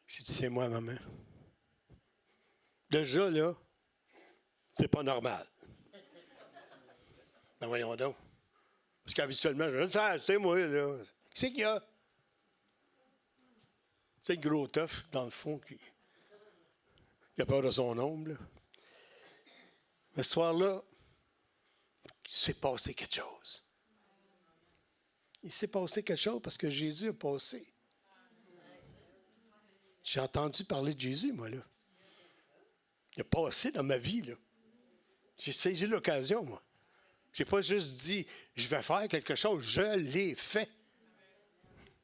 J'ai dit, c'est moi, maman. Déjà, là, c'est pas normal. Ben voyons donc. Parce qu'habituellement, je dis, c'est moi, là. Qui c'est qu'il y a? C'est le gros tough, dans le fond, qui a peur de son ombre, là. Mais ce soir-là, il s'est passé quelque chose. Il s'est passé quelque chose parce que Jésus a passé. J'ai entendu parler de Jésus, moi, là. Il a passé dans ma vie, là. J'ai saisi l'occasion, moi. Je n'ai pas juste dit, je vais faire quelque chose, je l'ai fait.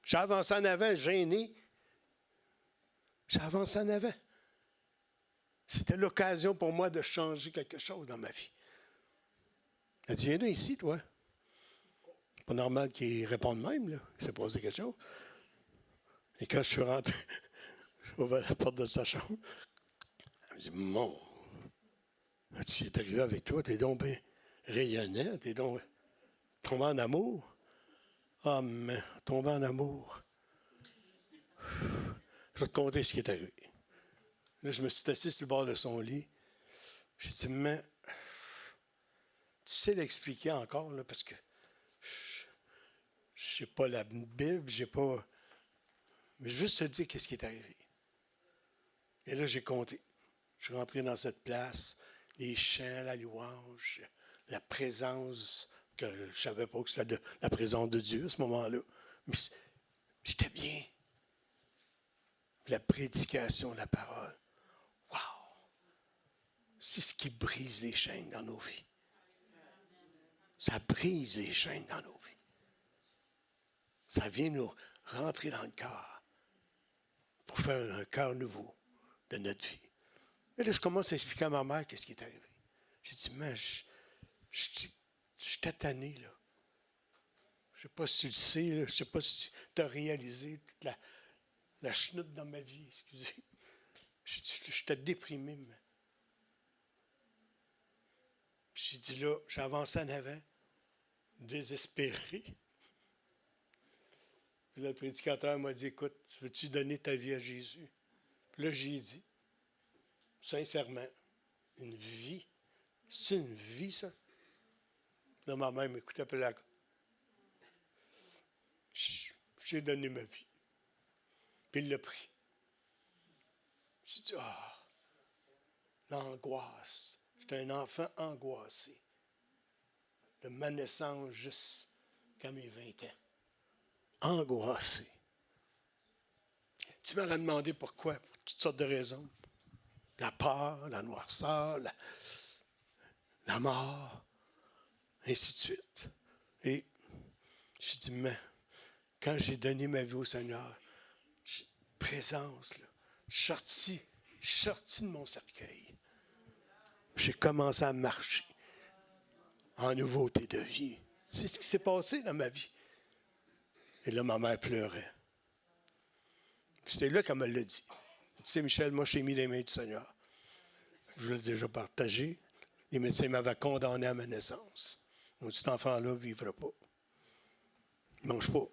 J'ai avancé en avant, gêné. J'ai avancé en avant. C'était l'occasion pour moi de changer quelque chose dans ma vie. Elle dit, viens là ici, toi. C'est pas normal qu'il réponde même, là. Il s'est passé quelque chose. Et quand je suis rentré, j'ai ouvert la porte de sa chambre. Elle me dit, mon, tu es arrivé avec toi, t'es donc bien rayonnant, t'es donc tombé en amour. Ah, mais tombé en amour. Je vais te conter ce qui est arrivé. Là, je me suis assis sur le bord de son lit. J'ai dit, mais tu sais l'expliquer encore, là, parce que je n'ai pas la Bible, j'ai pas. Mais juste te dire qu'est-ce qui est arrivé. Et là, j'ai compté. Je suis rentré dans cette place, les chants, la louange, la présence, que je ne savais pas que c'était la présence de Dieu à ce moment-là. Mais j'étais bien. La prédication, la parole. Wow! C'est ce qui brise les chaînes dans nos vies. Ça brise les chaînes dans nos vies. Ça vient nous rentrer dans le cœur pour faire un cœur nouveau de notre vie. Et là, je commence à expliquer à ma mère qu'est-ce qui est arrivé. J'ai dit, mais je suis tanné, là. Je ne sais pas si tu le sais, là. Je ne sais pas si tu as réalisé toute la chenoute dans ma vie, excusez. J'étais déprimé. Mais. J'ai dit là, j'ai avancé en avant, désespéré. Puis le prédicateur m'a dit, écoute, veux-tu donner ta vie à Jésus? Puis là, j'ai dit, sincèrement, une vie, c'est une vie, ça? Là, ma mère m'écoutait, puis là, j'ai donné ma vie. Puis il l'a pris. J'ai dit, l'angoisse. J'étais un enfant angoissé. De ma naissance jusqu'à mes 20 ans. Angoissé. Tu m'aurais demandé pourquoi, pour toutes sortes de raisons. La peur, la noirceur, la mort, ainsi de suite. Et j'ai dit, mais quand j'ai donné ma vie au Seigneur, présence, là, je suis sorti de mon cercueil. J'ai commencé à marcher en nouveauté de vie. C'est ce qui s'est passé dans ma vie. Et là, ma mère pleurait. Puis c'est là qu'elle me l'a dit. Elle dit, c'est Michel, moi, je t'ai mis les mains du Seigneur. Je vous l'ai déjà partagé. Les médecins m'avaient condamné à ma naissance. Ils m'ont dit, cet enfant-là ne vivra pas. Il ne mange pas.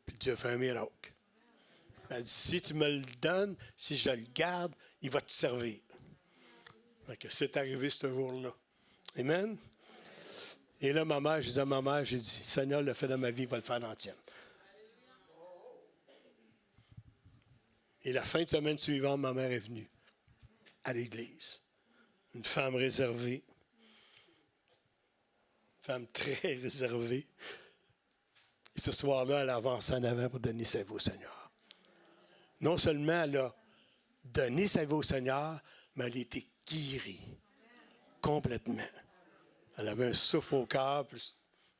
Puis Dieu a fait un miracle. Elle dit, si tu me le donnes, si je le garde, il va te servir. C'est arrivé ce jour-là. Amen. Et là, ma mère, j'ai dit à ma mère, j'ai dit, Seigneur l'a fait dans ma vie, il va le faire dans la tienne. Et la fin de semaine suivante, ma mère est venue à l'église. Une femme réservée. Une femme très réservée. Et ce soir-là, elle a avancé en avant pour donner sa vie au Seigneur. Non seulement elle a donné sa vie au Seigneur, mais elle a été guérie. Complètement. Elle avait un souffle au cœur,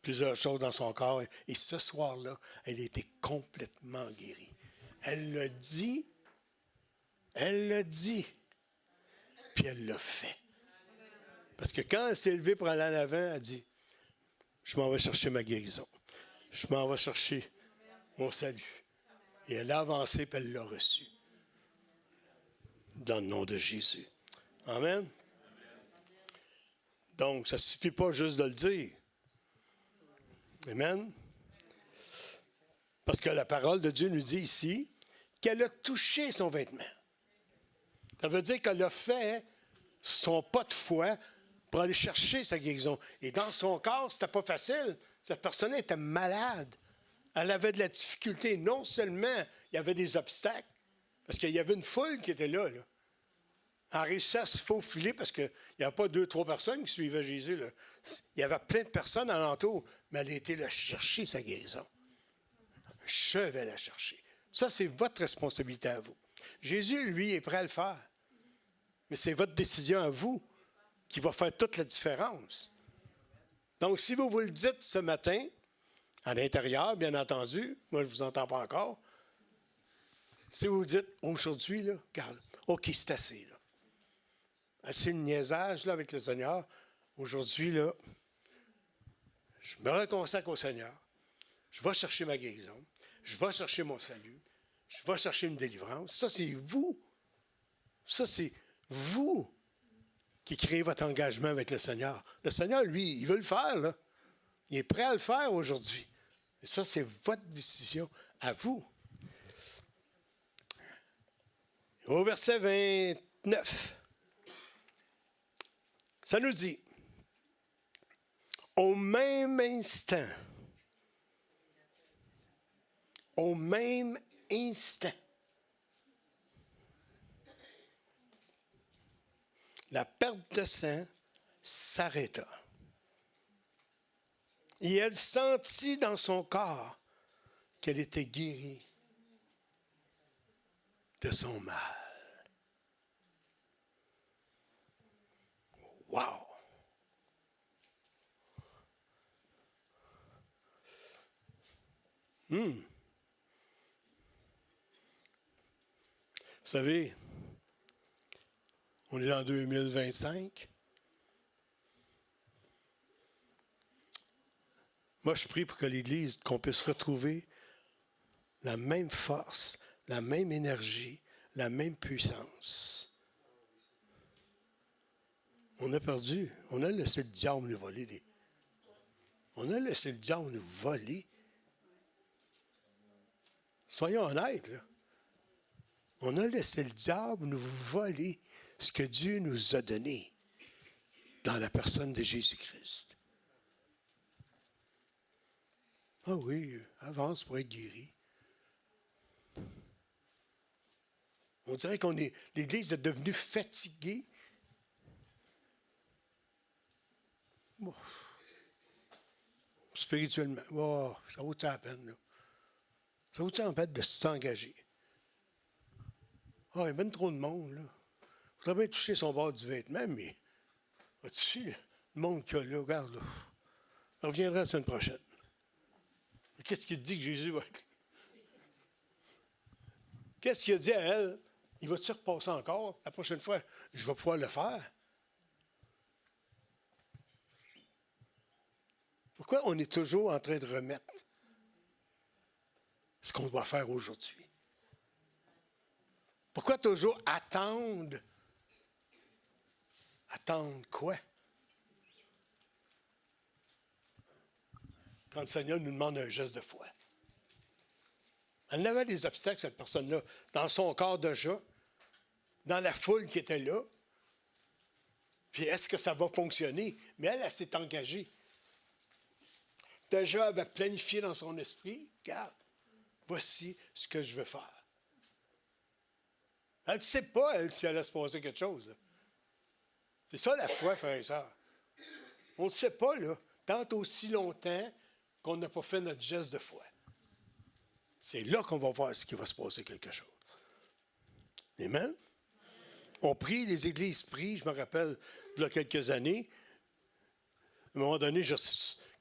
plusieurs choses dans son corps. Et ce soir-là, elle a été complètement guérie. Elle l'a dit, puis elle l'a fait. Parce que quand elle s'est levée pour aller en avant, elle a dit, je m'en vais chercher ma guérison. Je m'en vais chercher mon salut. Et elle a avancé, puis elle l'a reçu. Dans le nom de Jésus. Amen. Donc, ça ne suffit pas juste de le dire. Amen. Parce que la parole de Dieu nous dit ici qu'elle a touché son vêtement. Ça veut dire qu'elle a fait son pas de foi pour aller chercher sa guérison. Et dans son corps, c'était pas facile. Cette personne était malade. Elle avait de la difficulté. Non seulement il y avait des obstacles, parce qu'il y avait une foule qui était là. a réussi à se faufiler parce qu'il n'y a pas 2-3 personnes qui suivaient Jésus. Là. Il y avait plein de personnes alentour, mais elle a été la chercher, sa guérison. Je vais la chercher. Ça, c'est votre responsabilité à vous. Jésus, lui, est prêt à le faire. Mais c'est votre décision à vous qui va faire toute la différence. Donc, si vous vous le dites ce matin, à l'intérieur, bien entendu, moi, je ne vous entends pas encore, si vous vous dites, aujourd'hui, là, regarde, OK, c'est assez, là. Assez de niaisage, là, avec le Seigneur. Aujourd'hui, là, je me reconsacre au Seigneur. Je vais chercher ma guérison. Je vais chercher mon salut. Je vais chercher une délivrance. Ça, c'est vous. Ça, c'est vous qui créez votre engagement avec le Seigneur. Le Seigneur, lui, il veut le faire, là. Il est prêt à le faire aujourd'hui. Et ça, c'est votre décision à vous. Au verset 29, ça nous dit, au même instant, la perte de sang s'arrêta. Et elle sentit dans son corps qu'elle était guérie de son mal. Wow! Vous savez, on est en 2025. Moi, je prie pour que l'Église, qu'on puisse retrouver la même force, la même énergie, la même puissance. On a perdu. On a laissé le diable nous voler. On a laissé le diable nous voler. Soyons honnêtes, là. On a laissé le diable nous voler ce que Dieu nous a donné dans la personne de Jésus-Christ. Ah oui, avance pour être guéri. On dirait l'Église est devenue fatiguée. Bon. Spirituellement, oh, ça vaut la peine, là. Ça vaut la peine de s'engager. Ah, il y a même trop de monde, là. Il faudrait bien toucher son bord du vêtement, mais vois-tu, le monde qu'il y a là, regarde, là. Je reviendrai la semaine prochaine. Mais qu'est-ce qu'il dit que Jésus va être? Qu'est-ce qu'il a dit à elle? Il va-tu repasser encore? La prochaine fois, je vais pouvoir le faire. Pourquoi on est toujours en train de remettre ce qu'on doit faire aujourd'hui? Pourquoi toujours attendre? Attendre quoi? Quand le Seigneur nous demande un geste de foi. Elle avait des obstacles, cette personne-là, dans son corps déjà, dans la foule qui était là. Puis est-ce que ça va fonctionner? Mais elle s'est engagée. Déjà, elle avait planifié dans son esprit, regarde, voici ce que je veux faire. Elle ne sait pas, elle, si elle allait se passer quelque chose. Là. C'est ça la foi, frère et sœur. On ne sait pas, là, tant aussi longtemps qu'on n'a pas fait notre geste de foi. C'est là qu'on va voir ce qui va se passer quelque chose. Amen? On prie, les églises prient. Je me rappelle, il y a quelques années, à un moment donné,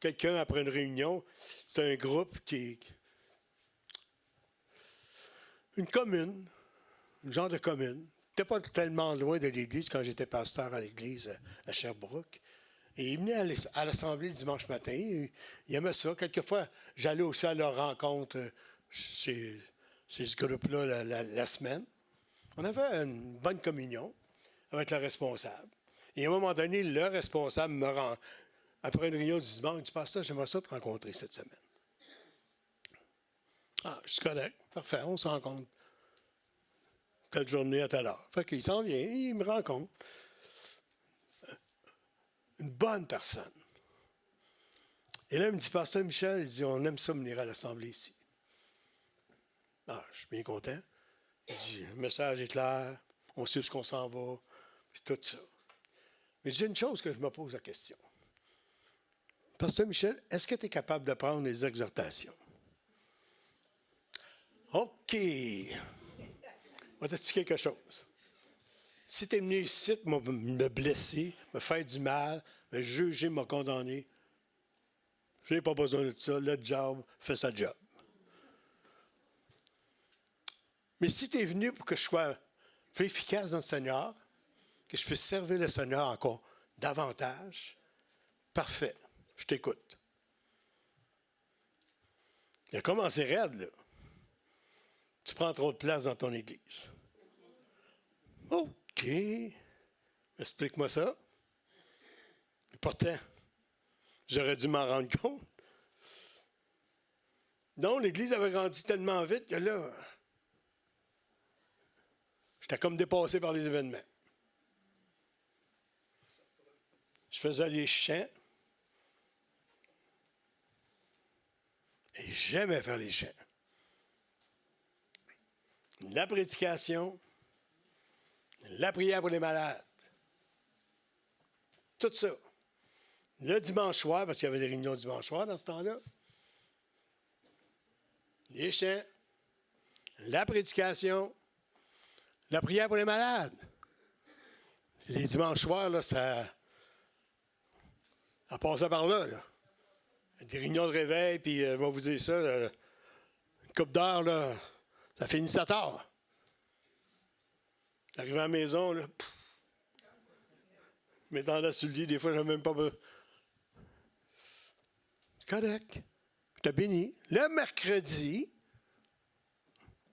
quelqu'un, après une réunion, c'était un groupe une commune, un genre de commune. C'était pas tellement loin de l'église quand j'étais pasteur à l'église à Sherbrooke. Et ils venaient à l'assemblée le dimanche matin. Ils aimaient ça. Quelquefois, j'allais aussi à leur rencontre chez ce groupe-là la semaine. On avait une bonne communion avec le responsable. Et à un moment donné, le responsable me rend, après une réunion du dimanche, il dit, pasteur, j'aimerais ça te rencontrer cette semaine. Ah, je suis correct. Parfait, on se rencontre. Telle journée à telle heure. Fait qu'il s'en vient, il me rencontre. Une bonne personne. Et là, il me dit, pasteur Michel, il dit, on aime ça venir à l'assemblée ici. Ah, je suis bien content. Il dit, le message est clair, on sait où qu'on s'en va, puis tout ça. Mais j'ai une chose que je me pose la question. Pasteur Michel, est-ce que tu es capable de prendre les exhortations? OK. Je vais t'expliquer quelque chose. Si tu es venu ici me blesser, me faire du mal, me juger, me condamner, je n'ai pas besoin de ça. Le job fait sa job. Mais si tu es venu pour que je sois plus efficace dans le Seigneur, que je puisse servir le Seigneur encore davantage, parfait. Je t'écoute. Il a commencé raide, là. Tu prends trop de place dans ton église. OK. Explique-moi ça. Et pourtant, j'aurais dû m'en rendre compte. Donc, l'église avait grandi tellement vite que là, j'étais comme dépassé par les événements. Je faisais les chants. Et j'aimais faire les chants. La prédication, la prière pour les malades. Tout ça. Le dimanche soir, parce qu'il y avait des réunions dimanche soir dans ce temps-là. Les chants, la prédication, la prière pour les malades. Les dimanches soirs, là, ça passait par là, là. Des réunions de réveil, puis je vais vous dire ça, une couple d'heures, là, ça finissait tard. J'arrivais à la maison, là, m'étendais sur le lit, des fois, je n'avais même pas besoin. C'est correct. J'étais béni. Le mercredi,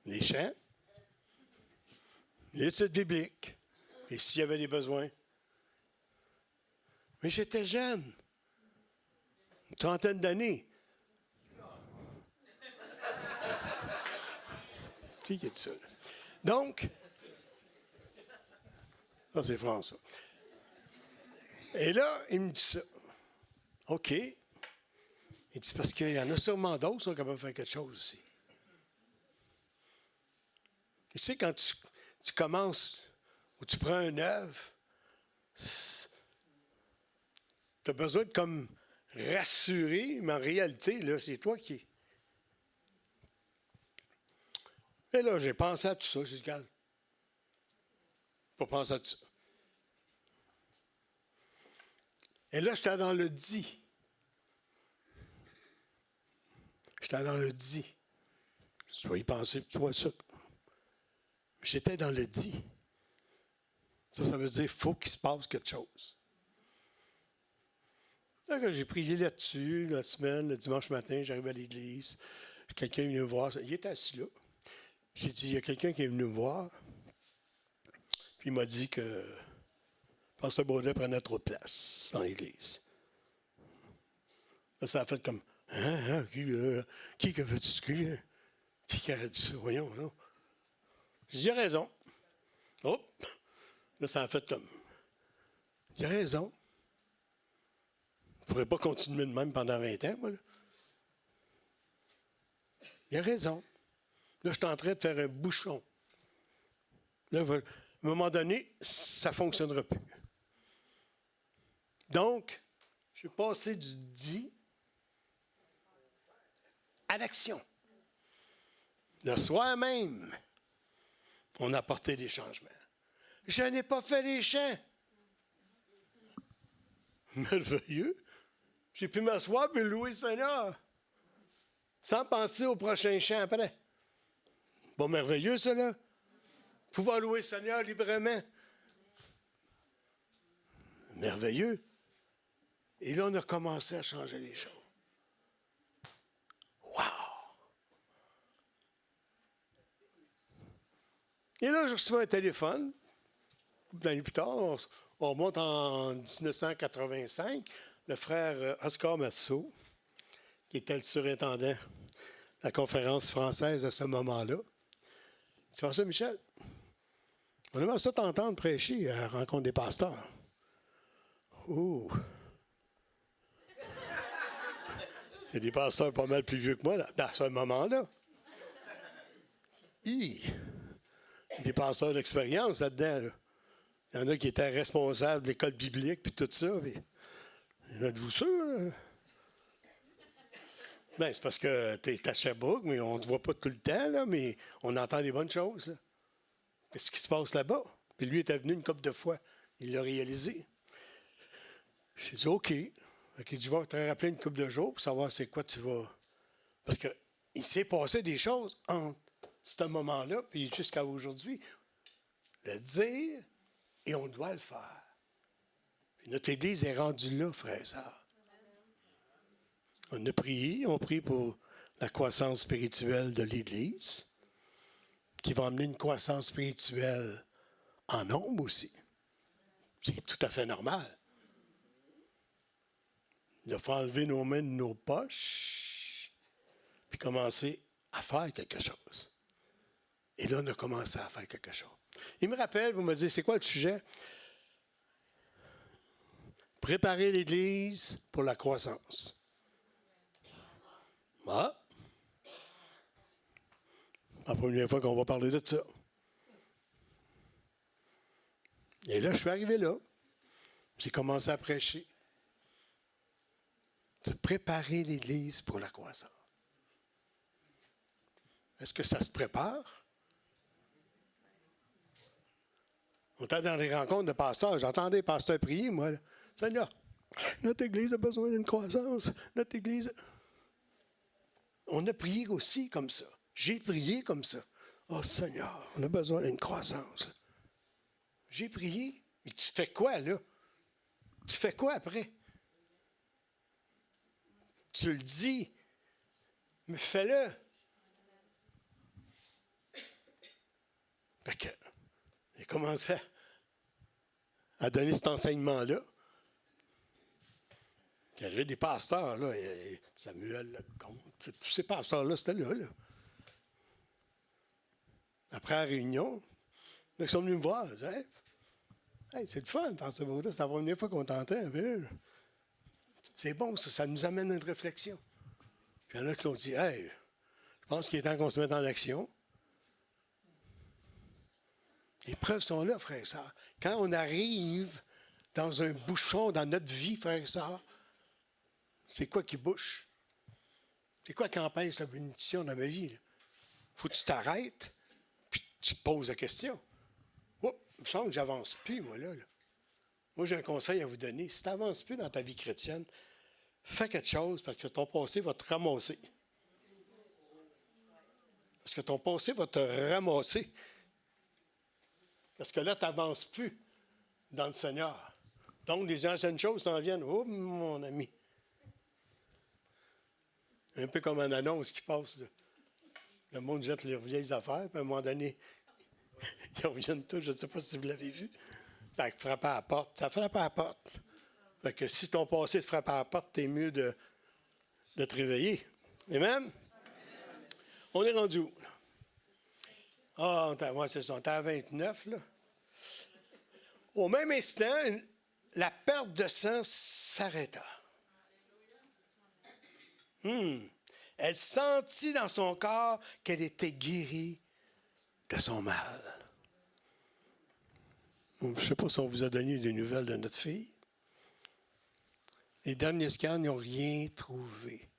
les chants, l'étude biblique, et s'il y avait des besoins. Mais j'étais jeune. Une trentaine d'années. Qui est ça? Donc, ça c'est François. Et là, il me dit ça. OK. Il dit parce qu'il y en a sûrement d'autres qui sont capables de faire quelque chose aussi. Tu sais, quand tu commences ou tu prends une œuvre, tu as besoin de comme rassurer, mais en réalité, là, c'est toi qui. Et là, j'ai pensé à tout ça. J'ai dit, regarde, pas penser à tout ça. Et là, j'étais dans le dit. J'étais dans le dit. Tu vas y penser, tu vois ça. J'étais dans le dit. Ça veut dire qu'il faut qu'il se passe quelque chose. Là, quand j'ai prié là-dessus, la semaine, le dimanche matin, j'arrive à l'église. Quelqu'un est venu me voir. Il était assis là. J'ai dit, il y a quelqu'un qui est venu me voir. Puis il m'a dit que Pasteur Baudet prenait trop de place dans l'église. Là, ça a fait comme, qui a fait ça? Qui a dit ça? Voyons, non. J'ai dit, il a raison. Oh! Là, ça a fait comme, il a raison. Je ne pourrais pas continuer de même pendant 20 ans, moi, là. Il a raison. Là, je suis en train de faire un bouchon. Là, à un moment donné, ça ne fonctionnera plus. Donc, je suis passé du dit à l'action. Le soir même, on a apporté des changements. Je n'ai pas fait les chants. Merveilleux. J'ai pu m'asseoir et louer le Seigneur. Sans penser au prochain chant après. Bon, merveilleux, ça, là. Pouvoir louer le Seigneur librement. Merveilleux. Et là, on a commencé à changer les choses. Wow! Et là, je reçois un téléphone. L'année plus tard, on remonte en 1985. Le frère Oscar Massot, qui était le surintendant de la conférence française à ce moment-là. C'est Pasteur Michel. On aimerait ça t'entendre prêcher à la rencontre des pasteurs. Oh! Il y a des pasteurs pas mal plus vieux que moi là, à ce moment-là. Des pasteurs d'expérience là-dedans. Là. Il y en a qui étaient responsables de l'école biblique, puis tout ça. Puis, êtes-vous sûr? Bien, c'est parce que tu es à Sherbrooke, mais on ne te voit pas tout le temps, là, mais on entend des bonnes choses. Là. Qu'est-ce qui se passe là-bas? Puis lui était venu une couple de fois. Il l'a réalisé. J'ai dit, OK. Okay, je vais te rappeler une couple de jours pour savoir c'est quoi tu vas. Parce qu'il s'est passé des choses entre ce moment-là puis jusqu'à aujourd'hui. Le dire et on doit le faire. Puis notre Église est rendue là, frères et sœurs. On a prié, on prie pour la croissance spirituelle de l'Église, qui va amener une croissance spirituelle en nombre aussi. C'est tout à fait normal. Il faut enlever nos mains de nos poches, puis commencer à faire quelque chose. Et là, on a commencé à faire quelque chose. Il me rappelle, vous me dites, c'est quoi le sujet? Préparer l'Église pour la croissance. Ah! La première fois qu'on va parler de ça. Et là, je suis arrivé là. J'ai commencé à prêcher. De préparer l'Église pour la croissance. Est-ce que ça se prépare? On était dans les rencontres de pasteurs. J'entendais les pasteurs prier, moi. Là. Seigneur, notre Église a besoin d'une croissance. Notre Église... On a prié aussi comme ça. J'ai prié comme ça. Oh Seigneur, on a besoin d'une croissance. J'ai prié. Mais tu fais quoi, là? Tu fais quoi après? Tu le dis, mais fais-le. Fait que, j'ai commencé à donner cet enseignement-là. Il y avait des pasteurs, là, Samuel Lecomte, tous ces pasteurs-là, c'était là, là. Après la réunion, ils sont venus me voir. Ils disaient, hey, c'est le fun, Pasteur Baudin, c'est la première fois qu'on t'entend. C'est bon, ça nous amène à une réflexion. Puis il y en a qui ont dit, hey, je pense qu'il est temps qu'on se mette en action. Les preuves sont là, frères et sœurs. Quand on arrive dans un bouchon dans notre vie, frères et sœurs, c'est quoi qui bouche? C'est quoi qui empêche la bénédiction dans ma vie? Il faut que tu t'arrêtes, puis tu te poses la question. Oh, il me semble que j'avance plus, moi, là. Moi, j'ai un conseil à vous donner. Si tu n'avances plus dans ta vie chrétienne, fais quelque chose parce que ton passé va te ramasser. Parce que ton passé va te ramasser. Parce que là, tu n'avances plus dans le Seigneur. Donc, les anciennes choses s'en viennent. Oh, mon ami. Un peu comme une annonce qui passe. Là. Le monde jette leurs vieilles affaires, puis à un moment donné, ils reviennent tous. Je ne sais pas si vous l'avez vu. Ça frappe à la porte. Ça frappe à la porte. Fait que si ton passé te frappe à la porte, t'es mieux de te réveiller. Amen? On est rendu où? Ah, c'est ça. On était à 29, là. Au même instant, la perte de sang s'arrêta. Elle sentit dans son corps qu'elle était guérie de son mal. Je ne sais pas si on vous a donné des nouvelles de notre fille. Les derniers scans n'ont rien trouvé.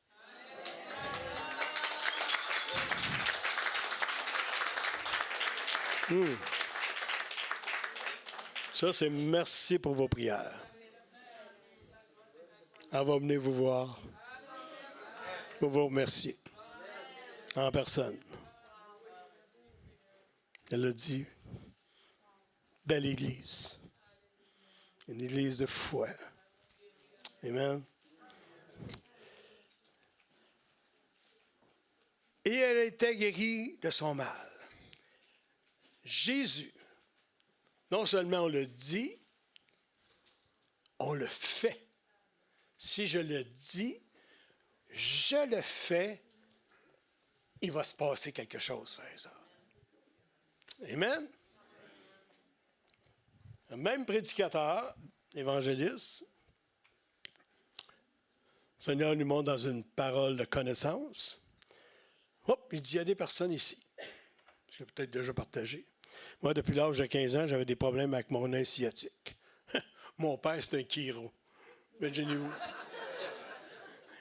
Ça, c'est merci pour vos prières. Elle va venir vous voir. Pour vous remercier. En personne. Elle a dit, belle Église. Une Église de foi. Amen. Et elle était guérie de son mal. Jésus, non seulement on le dit, on le fait. Si je le dis, je le fais, il va se passer quelque chose, frère et sœur. Amen. Le même prédicateur, évangéliste, le Seigneur nous montre dans une parole de connaissance. Hop, il dit, il y a des personnes ici. Je l'ai peut-être déjà partagé. Moi, depuis l'âge de 15 ans, j'avais des problèmes avec mon nez sciatique. Mon père, c'est un chiro. Imaginez-vous.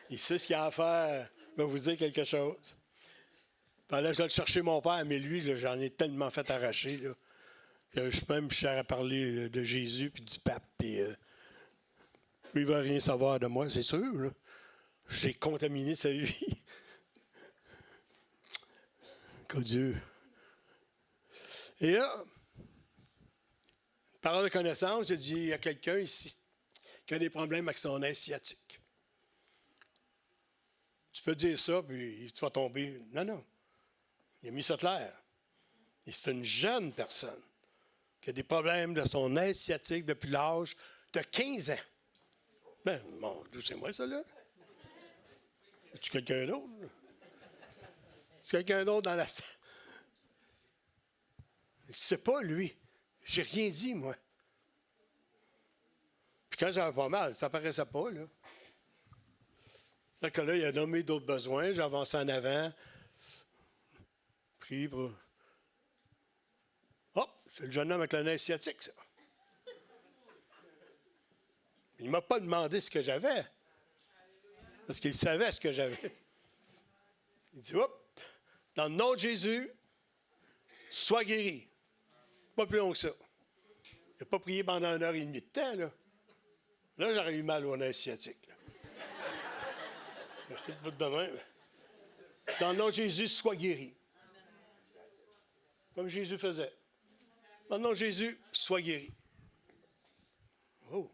Il sait ce qu'il a à faire. Il va vous dire quelque chose. Puis là, j'allais chercher mon père, mais lui, là, j'en ai tellement fait arracher. Là, que je suis à parler de Jésus puis du pape. Puis, lui, il ne va rien savoir de moi, c'est sûr. Là. Je l'ai contaminé sa vie. Que Dieu. Et là, parole de connaissance, j'ai dit, il y a quelqu'un ici qui a des problèmes avec son nez sciatique. Tu peux dire ça, puis tu vas tomber. Non, non. Il a mis ça clair. Et c'est une jeune personne qui a des problèmes de son nez sciatique depuis l'âge de 15 ans. Ben, mon Dieu, c'est moi, ça, là. Es-tu quelqu'un d'autre? C'est quelqu'un d'autre dans la salle. C'est pas lui. J'ai rien dit, moi. Puis quand j'avais pas mal, ça paraissait pas, là. Donc là, il a nommé d'autres besoins. J'ai avancé en avant. Pris pour... Oh, c'est le jeune homme avec le nez sciatique, ça. Il ne m'a pas demandé ce que j'avais. Parce qu'il savait ce que j'avais. Il dit, hop, dans le nom de Jésus, sois guéri. Pas plus long que ça. Il n'a pas prié pendant 1h30 de temps, là. Là, j'aurais eu mal au nez sciatique, là. C'est le bout de demain. Dans le nom de Jésus, sois guéri. Comme Jésus faisait. Dans le nom de Jésus, sois guéri. Oh!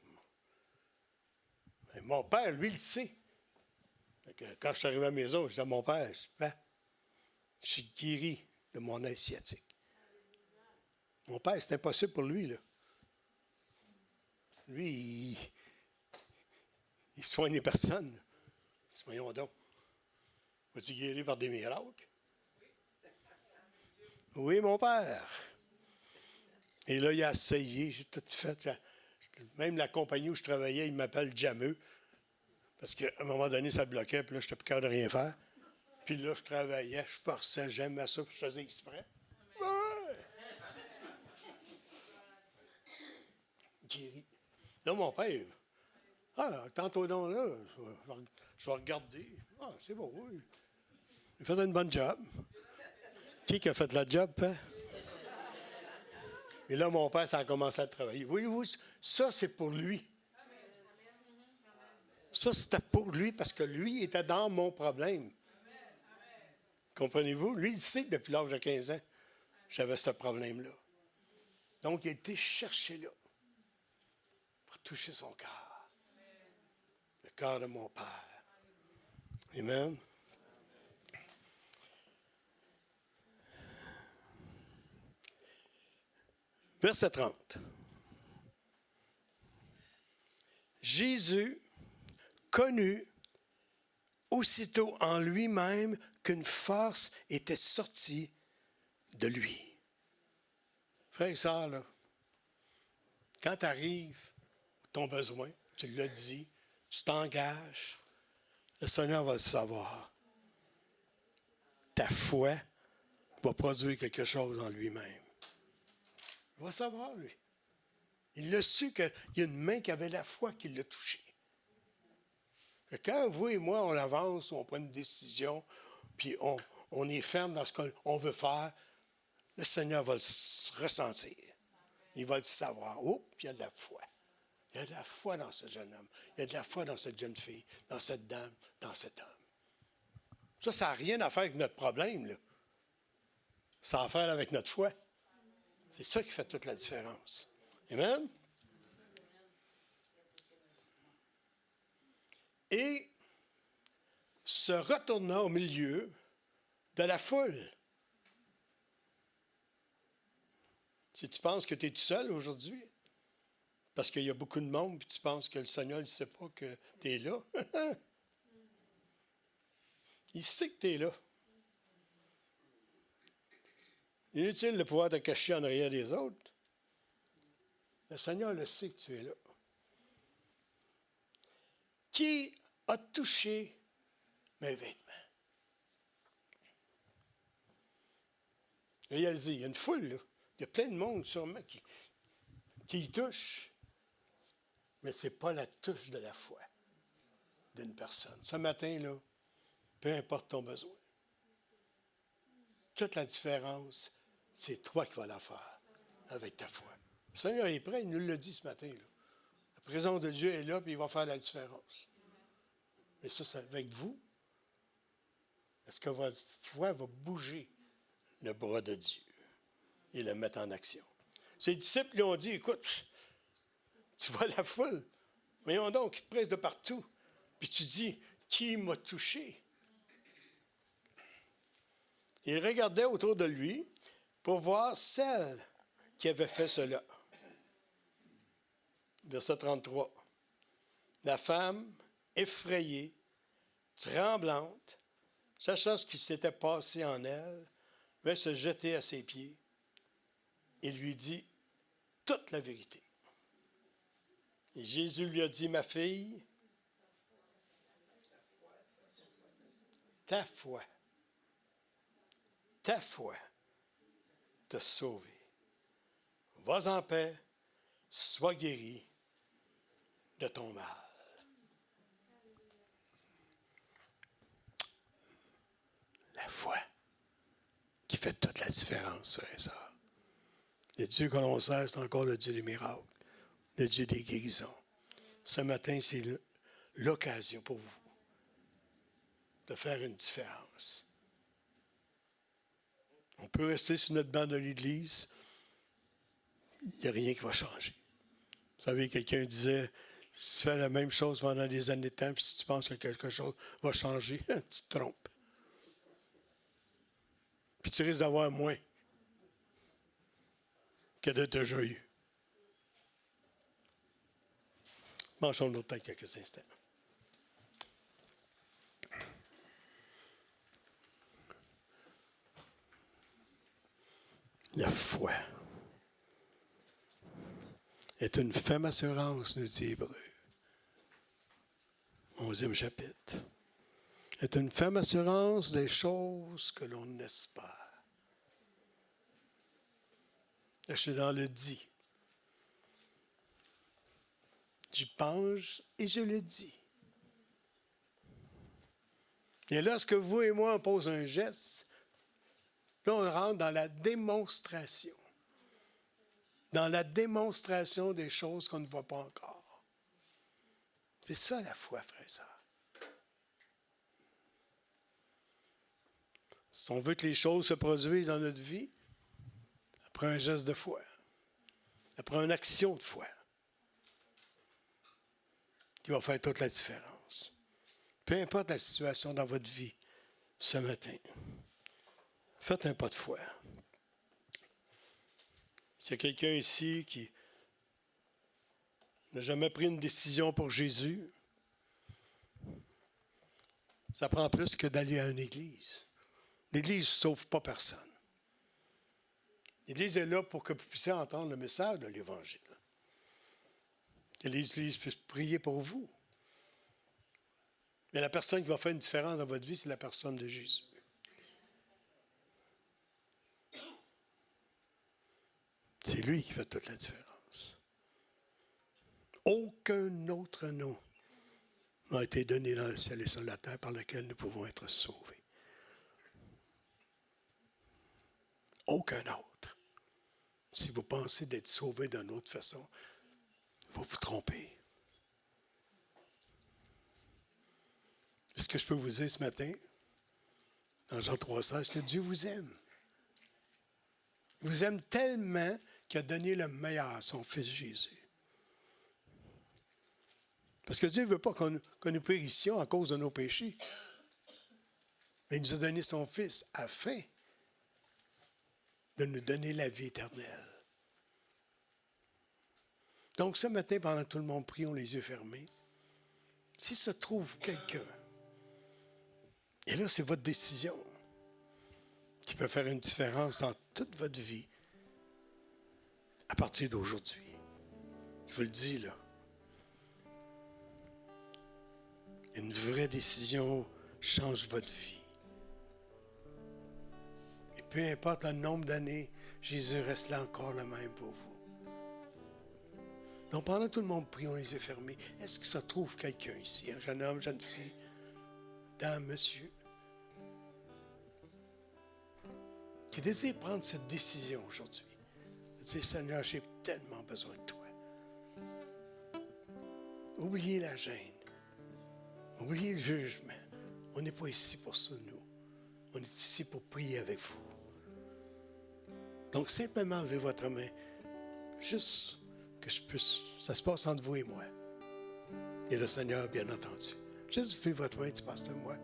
Et mon père, lui, il le sait. Quand je suis arrivé à la maison, je dis à mon père, je suis guéri de mon nez sciatique. Mon père, c'est impossible pour lui, là. Lui, il soigne les personnes. Voyons donc. Vas-tu guérir par des miracles? Oui, mon père. Et là, il a essayé, j'ai tout fait. Même la compagnie où je travaillais, il m'appelle Jameux. Parce qu'à un moment donné, ça bloquait, puis là, je n'étais plus capable de rien faire. Puis là, je travaillais, je forçais, j'aimais ça, puis je faisais exprès. Ouais. Guéri. Là, mon père, tantôt donc là, je vais regarder. Ah, c'est bon, oui. Il faisait une bonne job. Qui a fait la job, hein? Et là, mon père, ça a commencé à travailler. Voyez-vous, ça, c'est pour lui. Ça, c'était pour lui parce que lui était dans mon problème. Comprenez-vous? Lui, il sait que depuis l'âge de 15 ans, j'avais ce problème-là. Donc, il a été cherché là pour toucher son cœur. Le cœur de mon Père. Amen. Verset 30. Jésus connut aussitôt en lui-même qu'une force était sortie de lui. Frère et sœur, là, quand tu arrives ton besoin, tu l'as dit, tu t'engages, le Seigneur va le savoir. Ta foi va produire quelque chose en lui-même. Il va savoir, lui. Il a su qu'il y a une main qui avait la foi qui l'a touché. Quand vous et moi, on avance, on prend une décision, puis on est ferme dans ce qu'on veut faire, le Seigneur va le ressentir. Il va le savoir. Oh, puis il y a de la foi. Il y a de la foi dans ce jeune homme. Il y a de la foi dans cette jeune fille, dans cette dame, dans cet homme. Ça n'a rien à faire avec notre problème, là. Ça a à faire avec notre foi. C'est ça qui fait toute la différence. Amen? Et se retourna au milieu de la foule. Si tu penses que tu es tout seul aujourd'hui, parce qu'il y a beaucoup de monde, puis tu penses que le Seigneur ne sait pas que tu es là, il sait que tu es là. Inutile de pouvoir te cacher en arrière des autres. Le Seigneur le sait que tu es là. Qui a touché mes vêtements? Réalisez, il y a une foule, là. Il y a plein de monde sûrement qui y touche. Mais ce n'est pas la touche de la foi d'une personne. Ce matin, là, peu importe ton besoin. Toute la différence, c'est toi qui vas la faire avec ta foi. Le Seigneur est prêt, il nous l'a dit ce matin. Là. La présence de Dieu est là, puis il va faire la différence. Mais ça, c'est avec vous. Est-ce que votre foi va bouger le bras de Dieu et le mettre en action? Ses disciples lui ont dit, écoute, tu vois la foule, voyons donc, qui te presse de partout. Puis tu dis, qui m'a touché? Il regardait autour de lui pour voir celle qui avait fait cela. Verset 33. La femme, effrayée, tremblante, sachant ce qui s'était passé en elle, vint se jeter à ses pieds et lui dit toute la vérité. Et Jésus lui a dit, ma fille, ta foi t'a sauvée. Vas en paix, sois guéri de ton mal. La foi qui fait toute la différence, frère et sœur. Le Dieu que l'on sert, c'est encore le Dieu des miracles, le Dieu des guérisons. Ce matin, c'est l'occasion pour vous de faire une différence. On peut rester sur notre banc de l'église, il n'y a rien qui va changer. Vous savez, quelqu'un disait, si tu fais la même chose pendant des années de temps, puis si tu penses que quelque chose va changer, tu te trompes. Puis tu risques d'avoir moins que de déjà eu. Mangeons notre tête quelques instants. La foi est une ferme assurance, nous dit Hébreu. 11e chapitre. Est une ferme assurance des choses que l'on espère. Là, je suis dans le dit. J'y pense et je le dis. Et lorsque vous et moi, on pose un geste, là, on rentre dans la démonstration. Dans la démonstration des choses qu'on ne voit pas encore. C'est ça la foi, frère et sœur. Si on veut que les choses se produisent dans notre vie, ça prend un geste de foi. Ça prend une action de foi qui va faire toute la différence. Peu importe la situation dans votre vie ce matin, faites un pas de foi. S'il y a quelqu'un ici qui n'a jamais pris une décision pour Jésus, ça prend plus que d'aller à une église. L'Église ne sauve pas personne. L'Église est là pour que vous puissiez entendre le message de l'Évangile. Que l'Église puisse prier pour vous. Mais la personne qui va faire une différence dans votre vie, c'est la personne de Jésus. C'est lui qui fait toute la différence. Aucun autre nom n'a été donné dans le ciel et sur la terre par lequel nous pouvons être sauvés. Aucun autre. Si vous pensez d'être sauvé d'une autre façon, vous vous trompez. Est-ce que je peux vous dire ce matin, dans Jean 3,16, que Dieu vous aime? Il vous aime tellement qu'il a donné le meilleur à son Fils Jésus. Parce que Dieu ne veut pas qu'on nous périssions à cause de nos péchés. Mais il nous a donné son Fils afin de nous donner la vie éternelle. Donc, ce matin, pendant que tout le monde prie, on les yeux fermés, s'il se trouve quelqu'un, et là, c'est votre décision qui peut faire une différence dans toute votre vie à partir d'aujourd'hui. Je vous le dis, là. Une vraie décision change votre vie. Et peu importe le nombre d'années Jésus reste là encore le même pour vous. Donc, pendant que tout le monde prie, on les yeux fermés, est-ce que ça trouve quelqu'un ici, un jeune homme, jeune fille, dame, monsieur, qui désire prendre cette décision aujourd'hui? Dire, Seigneur, j'ai tellement besoin de toi. Oubliez la gêne. Oubliez le jugement. On n'est pas ici pour ça, nous. On est ici pour prier avec vous. Donc, simplement levez votre main. Juste que je puisse. Ça se passe entre vous et moi. Et le Seigneur, bien entendu. Juste levez votre main, tu passes de moi.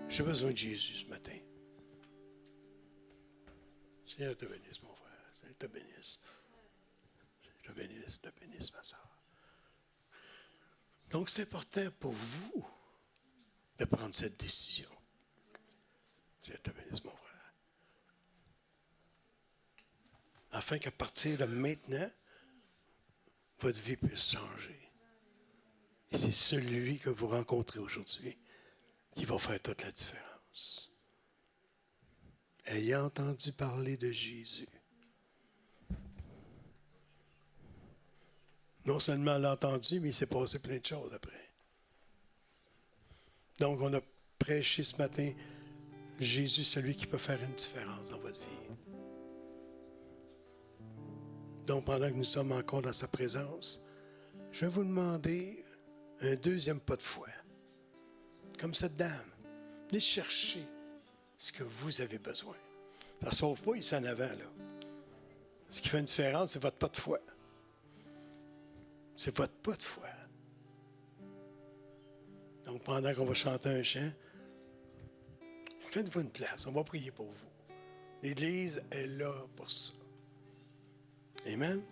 J'ai besoin de Jésus ce matin. Seigneur te bénisse, mon frère. Seigneur te bénisse. Seigneur te bénisse, ma soeur. Donc, c'est important pour vous de prendre cette décision. Seigneur te bénisse, mon frère. Afin qu'à partir de maintenant, votre vie puisse changer. Et c'est celui que vous rencontrez aujourd'hui qui va faire toute la différence. Ayant entendu parler de Jésus, non seulement l'a entendu, mais il s'est passé plein de choses après. Donc, on a prêché ce matin Jésus, celui qui peut faire une différence dans votre vie. Donc, pendant que nous sommes encore dans sa présence, je vais vous demander un deuxième pas de foi. Comme cette dame, venez chercher ce que vous avez besoin. Ça ne sauve pas ici en avant, là. Ce qui fait une différence, c'est votre pas de foi. C'est votre pas de foi. Donc, pendant qu'on va chanter un chant, faites-vous une place. On va prier pour vous. L'Église est là pour ça. Amen.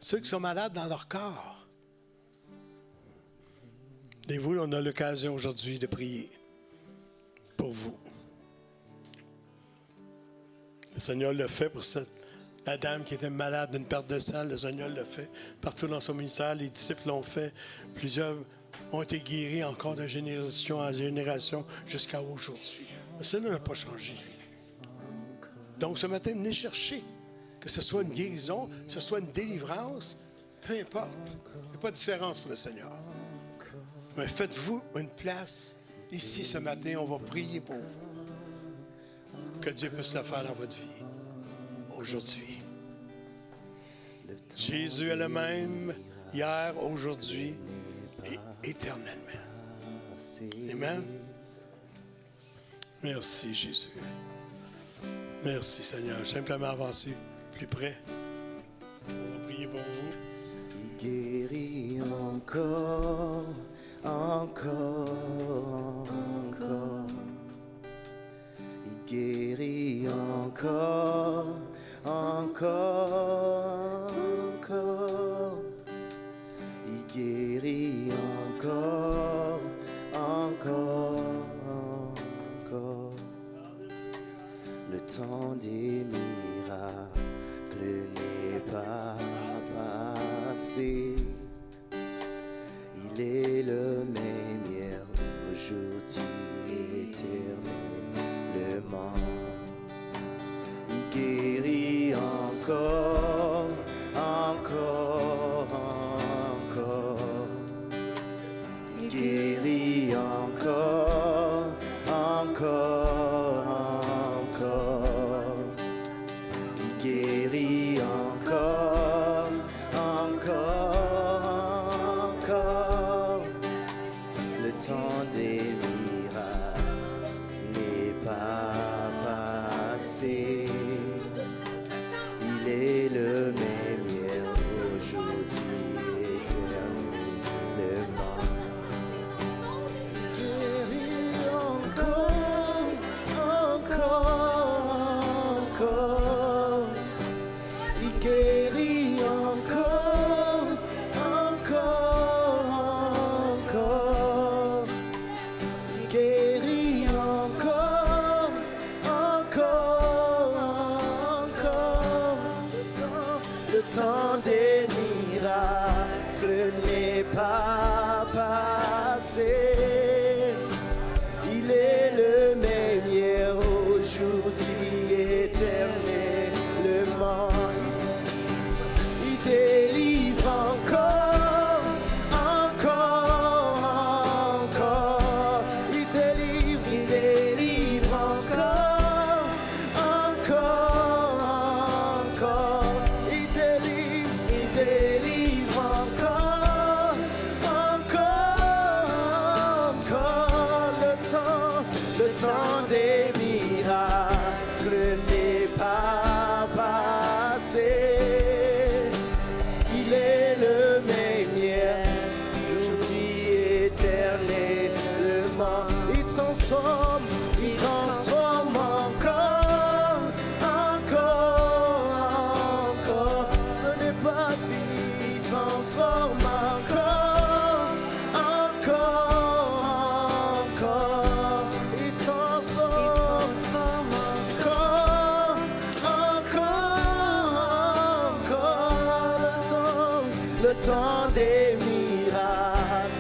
Ceux qui sont malades dans leur corps, et vous, on a l'occasion aujourd'hui de prier pour vous. Le Seigneur le fait pour la dame qui était malade d'une perte de sang. Le Seigneur le fait partout dans son ministère. Les disciples l'ont fait. Plusieurs ont été guéris encore de génération en génération jusqu'à aujourd'hui. Le Seigneur n'a pas changé, lui. Donc, ce matin, venez chercher, que ce soit une guérison, que ce soit une délivrance, peu importe. Il n'y a pas de différence pour le Seigneur. Mais faites-vous une place ici ce matin. On va prier pour vous. Que Dieu puisse le faire dans votre vie aujourd'hui. Jésus est le même hier, aujourd'hui et éternellement. Amen. Merci, Jésus. Merci, Seigneur. Simplement avancer plus près. On va prier pour vous. Il guérit encore, encore, encore. Il guérit encore, encore, encore. Il guérit encore, encore, encore. Le temps des miracles n'est pas passé. Il est le même hier, aujourd'hui, éternellement. Il guérit encore, encore, encore. Il guérit encore, encore, encore. Il guérit encore, encore, encore. Le temps des miracles n'est pas passé. Il est le même hier, aujourd'hui, éternellement. Guérit encore, encore, encore. Il guérit encore, encore, encore. Il guérit encore, encore, encore. Le temps des miracles n'est pas passé. Il est le même hier, aujourd'hui. temps des miracles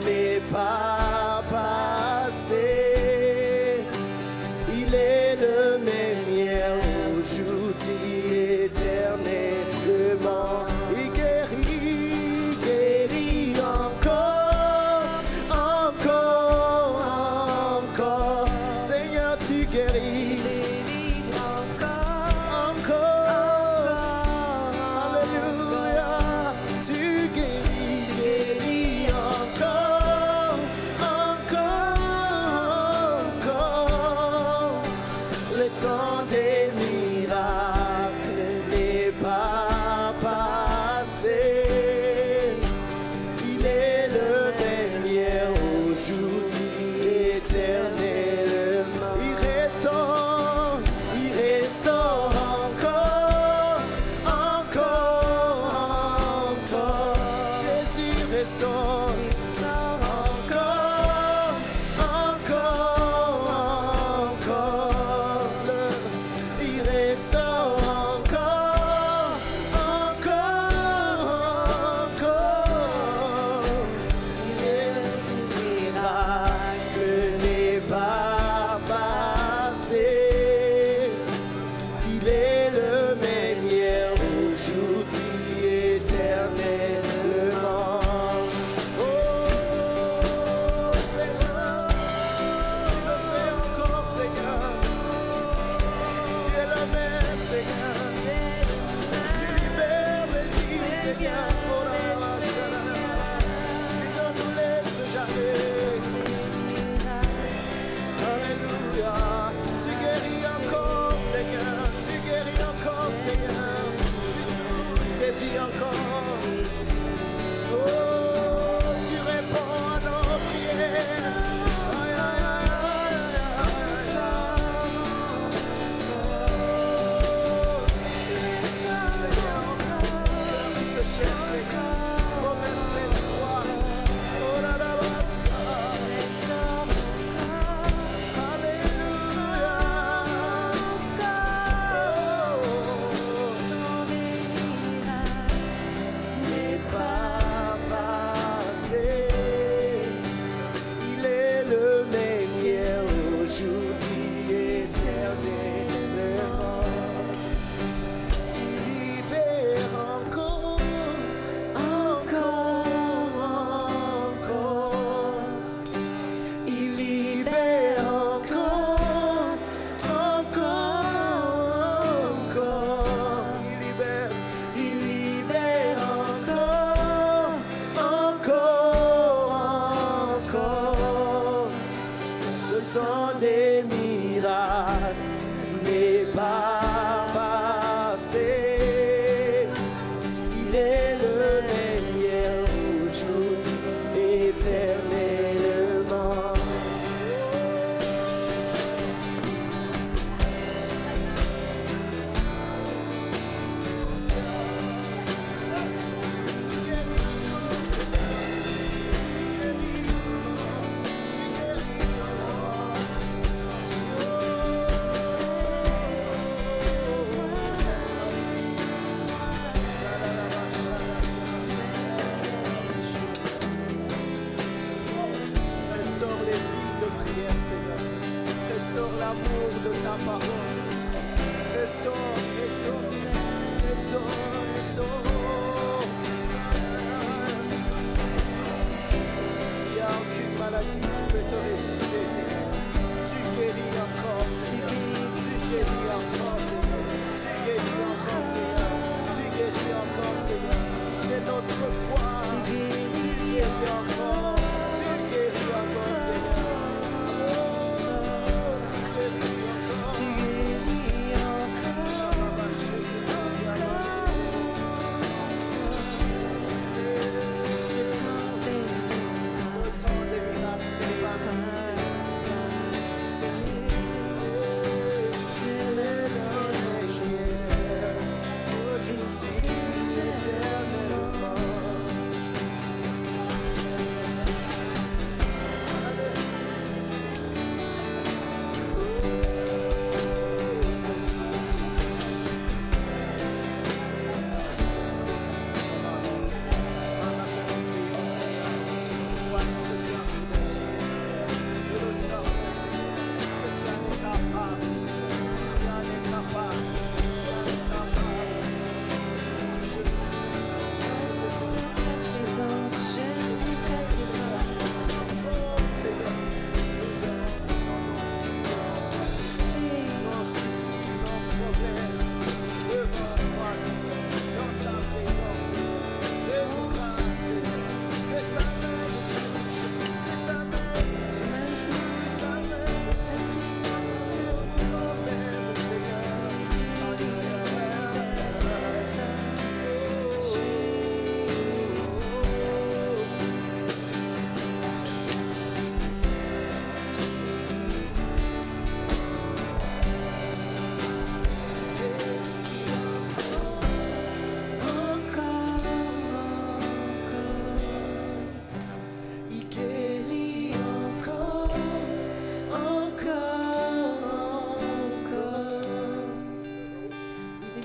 n'est pas passé. Il est le même hier, aujourd'hui, éternellement. Il guérit, guérit encore, encore, encore. Seigneur, tu guéris. Alléluia, tu guéris encore, Seigneur, tu guéris.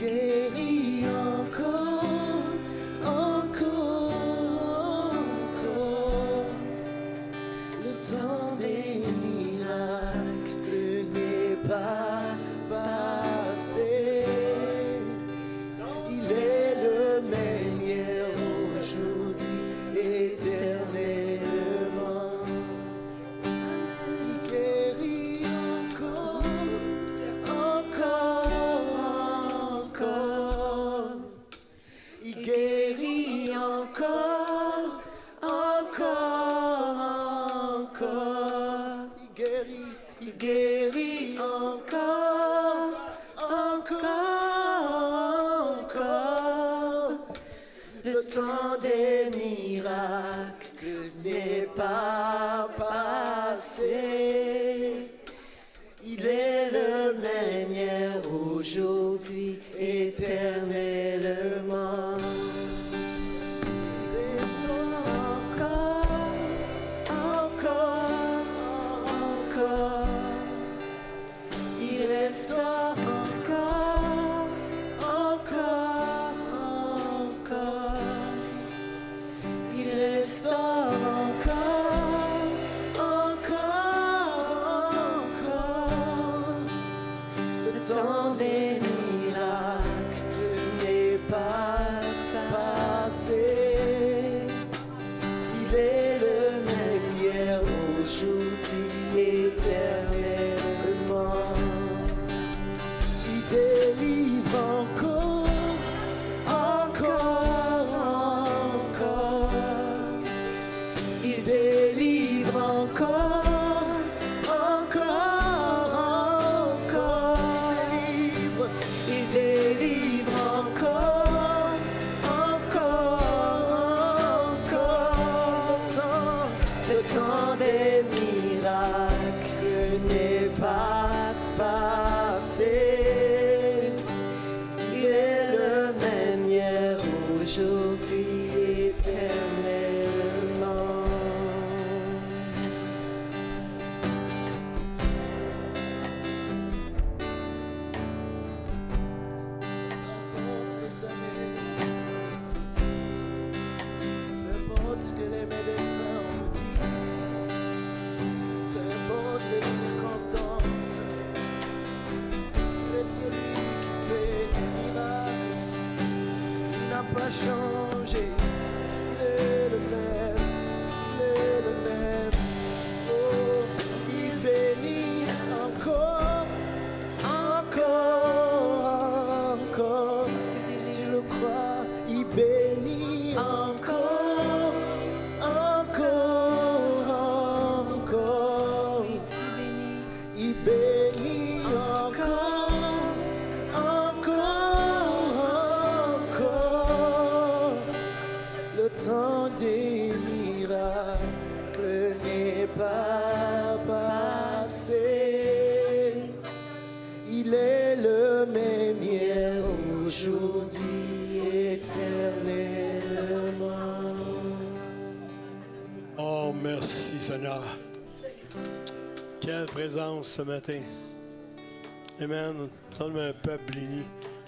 guérit encore, encore, encore. Le temps des miracles n'est pas passé. Il est le même hier, aujourd'hui, éternellement. Il guérit encore, encore, encore. Il guérit encore, encore, encore. Il guérit encore, encore, encore. Le temps des miracles n'est pas passé. Il est le même hier, aujourd'hui, éternellement. Il reste encore, encore, encore. Il reste encore, encore, encore. Il reste encore, encore, encore. Le temps des miracles n'est pas passé. Il est le même hier, aujourd'hui, éternellement. Il délivre encore, encore, encore. Il délivre encore, encore, encore. Il délivre encore, encore, encore. Le temps des miracles n'est pas passé. Il est le même hier, aujourd'hui, éternellement. Peu importe ce que les médecins ont dit, peu importe les circonstances, il est celui qui fait des miracles. Il n'a pas changé, il est le même, il est le même. Oh, il bénit encore, encore, encore. Si tu le crois, il bénit encore, encore, encore. Il bénit encore, encore, encore. Le temps des miracles n'est pas passé. Il est le même hier, aujourd'hui, éternellement. Oh, merci Seigneur. Quelle présence ce matin. Amen. Nous sommes un peuple béni.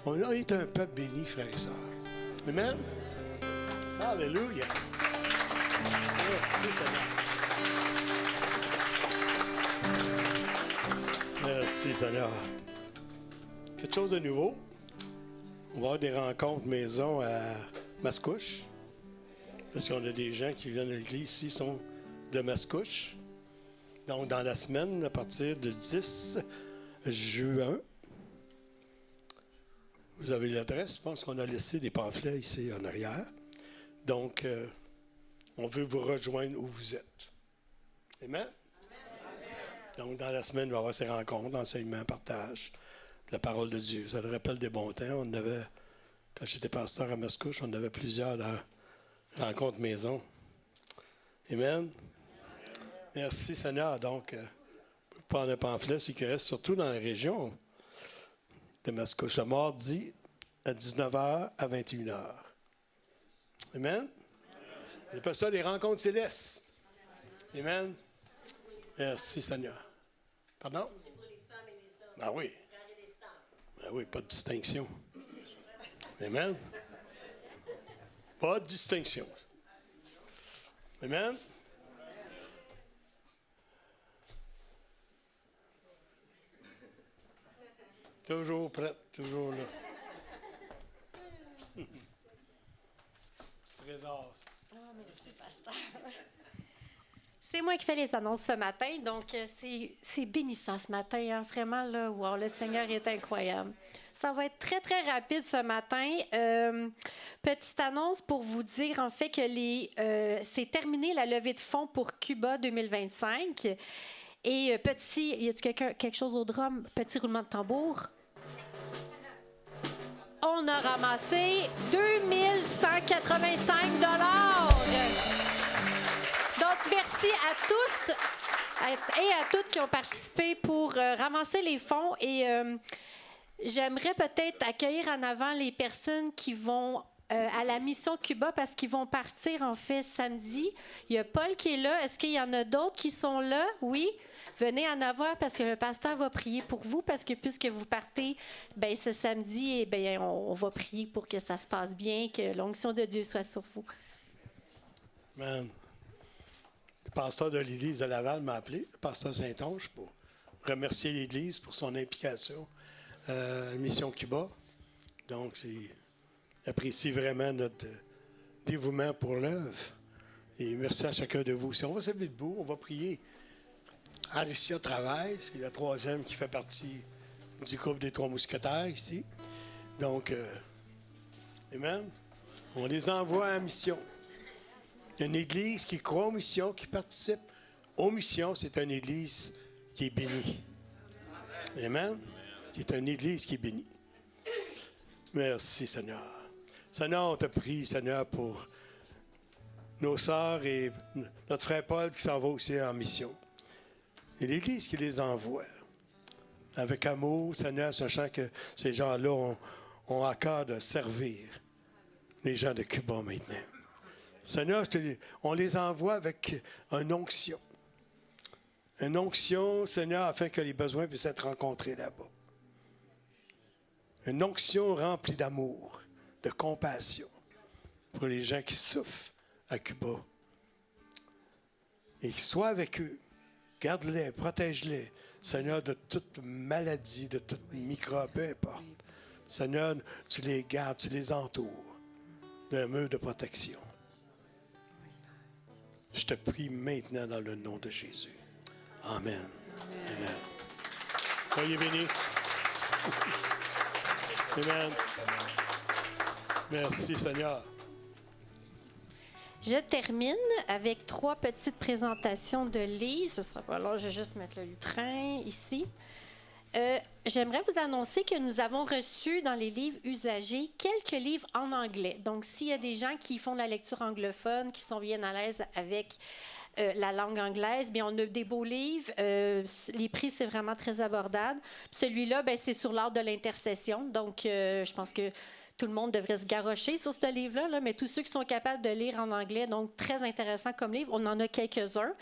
On est un peuple béni, frères et sœurs. Amen. Alléluia. Merci Seigneur. Merci Seigneur. Quelque chose de nouveau. On va avoir des rencontres maison à Mascouche. Parce qu'on a des gens qui viennent de l'église ici, sont de Mascouche. Donc, dans la semaine, à partir du 10 juin, vous avez l'adresse. Je pense qu'on a laissé des pamphlets ici en arrière. Donc, on veut vous rejoindre où vous êtes. Amen? Donc, dans la semaine, il va y avoir ces rencontres, enseignements, partage, la parole de Dieu. Ça nous rappelle des bons temps. On avait, quand j'étais pasteur à Mascouche, on avait plusieurs rencontres maison. Amen? Merci Seigneur. Donc, vous prenez un pamphlet, ce qui reste surtout dans la région de Mascouche, le mardi à 19h à 21h. Amen? On appelle ça les rencontres célestes. Amen? Merci Seigneur. Pardon? Ah oui. Ah oui, pas de distinction. Amen. Pas de distinction. Amen. Toujours prête, toujours là. Petit trésor. Ah, merci, pasteur. C'est moi qui fais les annonces ce matin, donc c'est bénissant ce matin, hein, vraiment, là, wow, le Seigneur est incroyable. Ça va être très, très rapide ce matin. Petite annonce pour vous dire, en fait, que c'est terminé la levée de fonds pour Cuba 2025. Et y a-t-il quelque chose au drum? Petit roulement de tambour. On a ramassé 2185 $. Donc, merci à tous et à toutes qui ont participé pour ramasser les fonds. Et j'aimerais peut-être accueillir en avant les personnes qui vont à la mission Cuba parce qu'ils vont partir, en fait, samedi. Il y a Paul qui est là. Est-ce qu'il y en a d'autres qui sont là? Oui? Venez en avoir parce que le pasteur va prier pour vous parce que puisque vous partez ce samedi, on va prier pour que ça se passe bien, que l'onction de Dieu soit sur vous. Amen. Le pasteur de l'Église de Laval m'a appelé, le pasteur Saint-Onge, pour remercier l'Église pour son implication à la mission Cuba. Donc, j'apprécie vraiment notre dévouement pour l'œuvre. Et merci à chacun de vous. Si on va se lever debout, on va prier. Alicia travaille, c'est la troisième qui fait partie du groupe des Trois Mousquetaires ici. Donc, amen. On les envoie en mission. Une église qui croit aux missions, qui participe aux missions, c'est une église qui est bénie. Amen. C'est une église qui est bénie. Merci, Seigneur. Seigneur, on te prie, Seigneur, pour nos sœurs et notre frère Paul qui s'en va aussi en mission. Et l'Église qui les envoie, avec amour, Seigneur, sachant que ces gens-là ont à cœur de servir les gens de Cuba maintenant. Seigneur, on les envoie avec une onction. Une onction, Seigneur, afin que les besoins puissent être rencontrés là-bas. Une onction remplie d'amour, de compassion pour les gens qui souffrent à Cuba. Et qu'ils soient avec eux. Garde-les, protège-les, Seigneur, de toute maladie, de toute microbe, peu importe. Seigneur, tu les gardes, tu les entoures d'un mur de protection. Je te prie maintenant dans le nom de Jésus. Amen. Amen. Soyez bénis. Amen. Merci, Seigneur. Je termine avec 3 petites présentations de livres. Ce sera pas long, je vais juste mettre le lutrin ici. J'aimerais vous annoncer que nous avons reçu dans les livres usagés quelques livres en anglais. Donc, s'il y a des gens qui font de la lecture anglophone, qui sont bien à l'aise avec la langue anglaise, bien, on a des beaux livres. Les prix, c'est vraiment très abordable. Celui-là, c'est sur l'art de l'intercession. Donc, je pense que tout le monde devrait se garrocher sur ce livre-là, là, mais tous ceux qui sont capables de lire en anglais, donc très intéressant comme livre, on en a quelques-uns.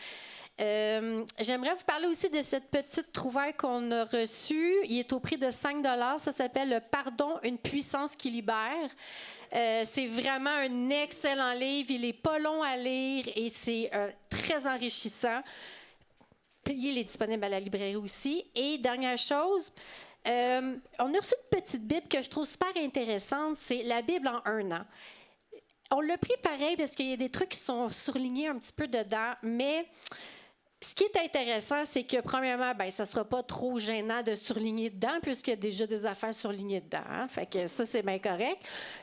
J'aimerais vous parler aussi de cette petite trouvaille qu'on a reçue. Il est au prix de 5 $. Ça s'appelle « Le pardon, une puissance qui libère ». C'est vraiment un excellent livre. Il n'est pas long à lire et c'est très enrichissant. Il est disponible à la librairie aussi. Et dernière chose, on a reçu une petite Bible que je trouve super intéressante. C'est la Bible en 1 an. On l'a pris pareil parce qu'il y a des trucs qui sont surlignés un petit peu dedans, mais ce qui est intéressant, c'est que premièrement, ça ne sera pas trop gênant de surligner dedans puisqu'il y a déjà des affaires surlignées dedans. Hein? Fait que ça, c'est bien correct.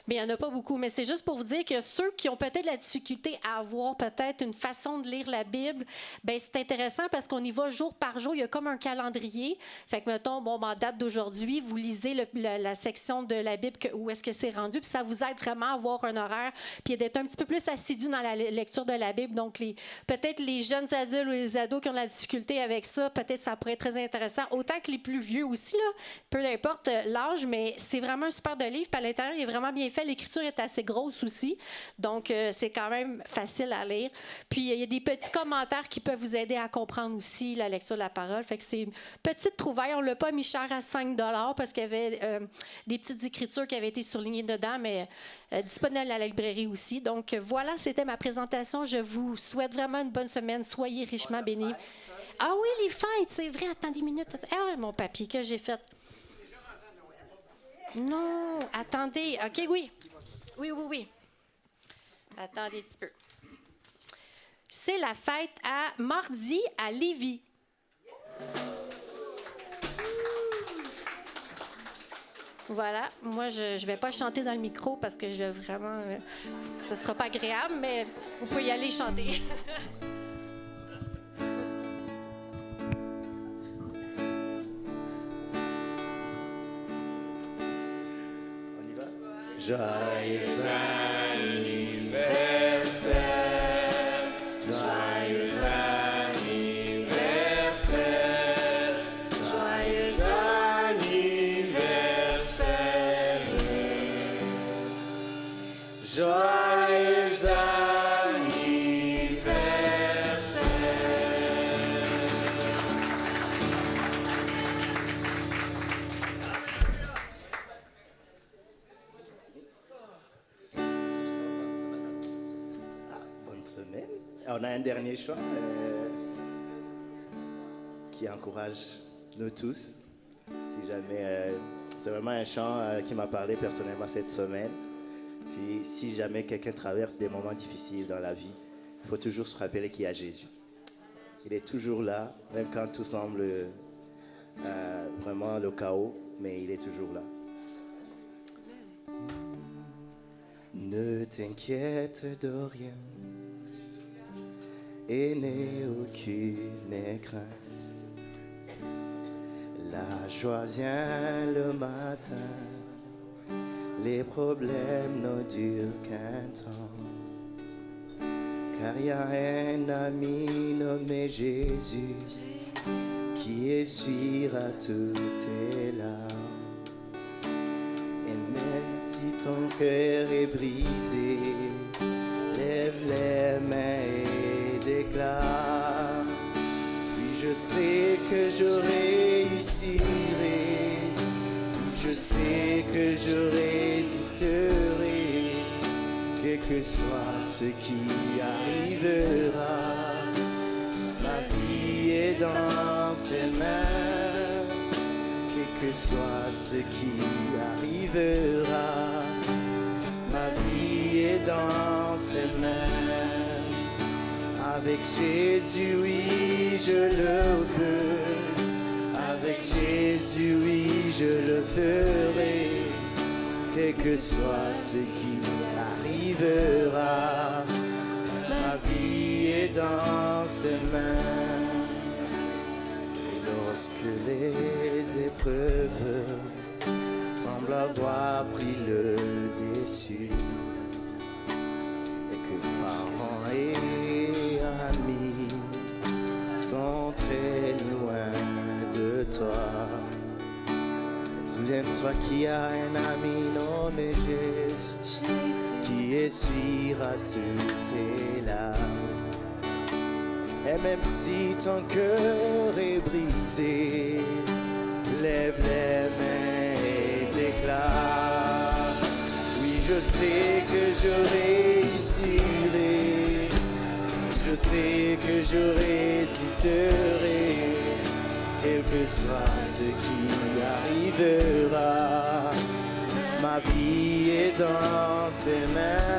Mais il n'y en a pas beaucoup. Mais c'est juste pour vous dire que ceux qui ont peut-être la difficulté à avoir peut-être une façon de lire la Bible, c'est intéressant parce qu'on y va jour par jour. Il y a comme un calendrier. Fait que, mettons, en date d'aujourd'hui, vous lisez la section de la Bible où est-ce que c'est rendu. Puis ça vous aide vraiment à avoir un horaire puis d'être un petit peu plus assidu dans la lecture de la Bible. Donc, peut-être les jeunes adultes ou les adultes ados qui ont de la difficulté avec ça, peut-être ça pourrait être très intéressant. Autant que les plus vieux aussi, là, peu importe l'âge, mais c'est vraiment un super de livre. Puis à l'intérieur, il est vraiment bien fait. L'écriture est assez grosse aussi. Donc, c'est quand même facile à lire. Puis, il y a des petits commentaires qui peuvent vous aider à comprendre aussi la lecture de la parole. Fait que c'est une petite trouvaille. On ne l'a pas mis cher à 5 $ parce qu'il y avait des petites écritures qui avaient été surlignées dedans, mais disponibles à la librairie aussi. Donc, voilà, c'était ma présentation. Je vous souhaite vraiment une bonne semaine. Soyez richement bénis. Ah oui, les fêtes, c'est vrai. Attends 10 minutes. Ah, mon papier que j'ai fait. Non, attendez. OK, oui. Oui. Attendez un petit peu. C'est la fête à mardi à Lévis. Voilà. Moi, je ne vais pas chanter dans le micro parce que je vais vraiment... ce ne sera pas agréable, mais vous pouvez y aller chanter. On y va? Joyeux anniversaire, joyeux anniversaire, joyeux anniversaire, joyeux On a un dernier chant qui encourage nous tous. Si jamais, c'est vraiment un chant qui m'a parlé personnellement cette semaine. Si jamais quelqu'un traverse des moments difficiles dans la vie, il faut toujours se rappeler qu'il y a Jésus. Il est toujours là, même quand tout semble vraiment le chaos, mais il est toujours là. Ne t'inquiète de rien et n'aie aucune crainte. La joie vient le matin, les problèmes ne durent qu'un temps. Car il y a un ami nommé Jésus qui essuiera toutes tes larmes. Et même si ton cœur est brisé, lève les mains et déclare: oui, je sais que je réussirai, oui, je sais que je résisterai, quel que soit ce qui arrivera. Ma vie est dans ses mains, quel que soit ce qui arrivera. Ma vie est dans ses mains. Avec Jésus, oui, je le peux. Avec Jésus, oui, je le ferai. Quel que soit ce qui arrivera, ma vie est dans ses mains. Et lorsque les épreuves semblent avoir pris le dessus, et que parents et amis sont très loin de toi, souviens-toi qu'il y a un ami nommé Jésus qui essuiera toutes tes larmes. Et même si ton cœur est brisé, lève les mains et déclare: oui, je sais que je réussirai, je sais que je résisterai, quel que soit ce qui arrivera. Ma vie est dans ses mains.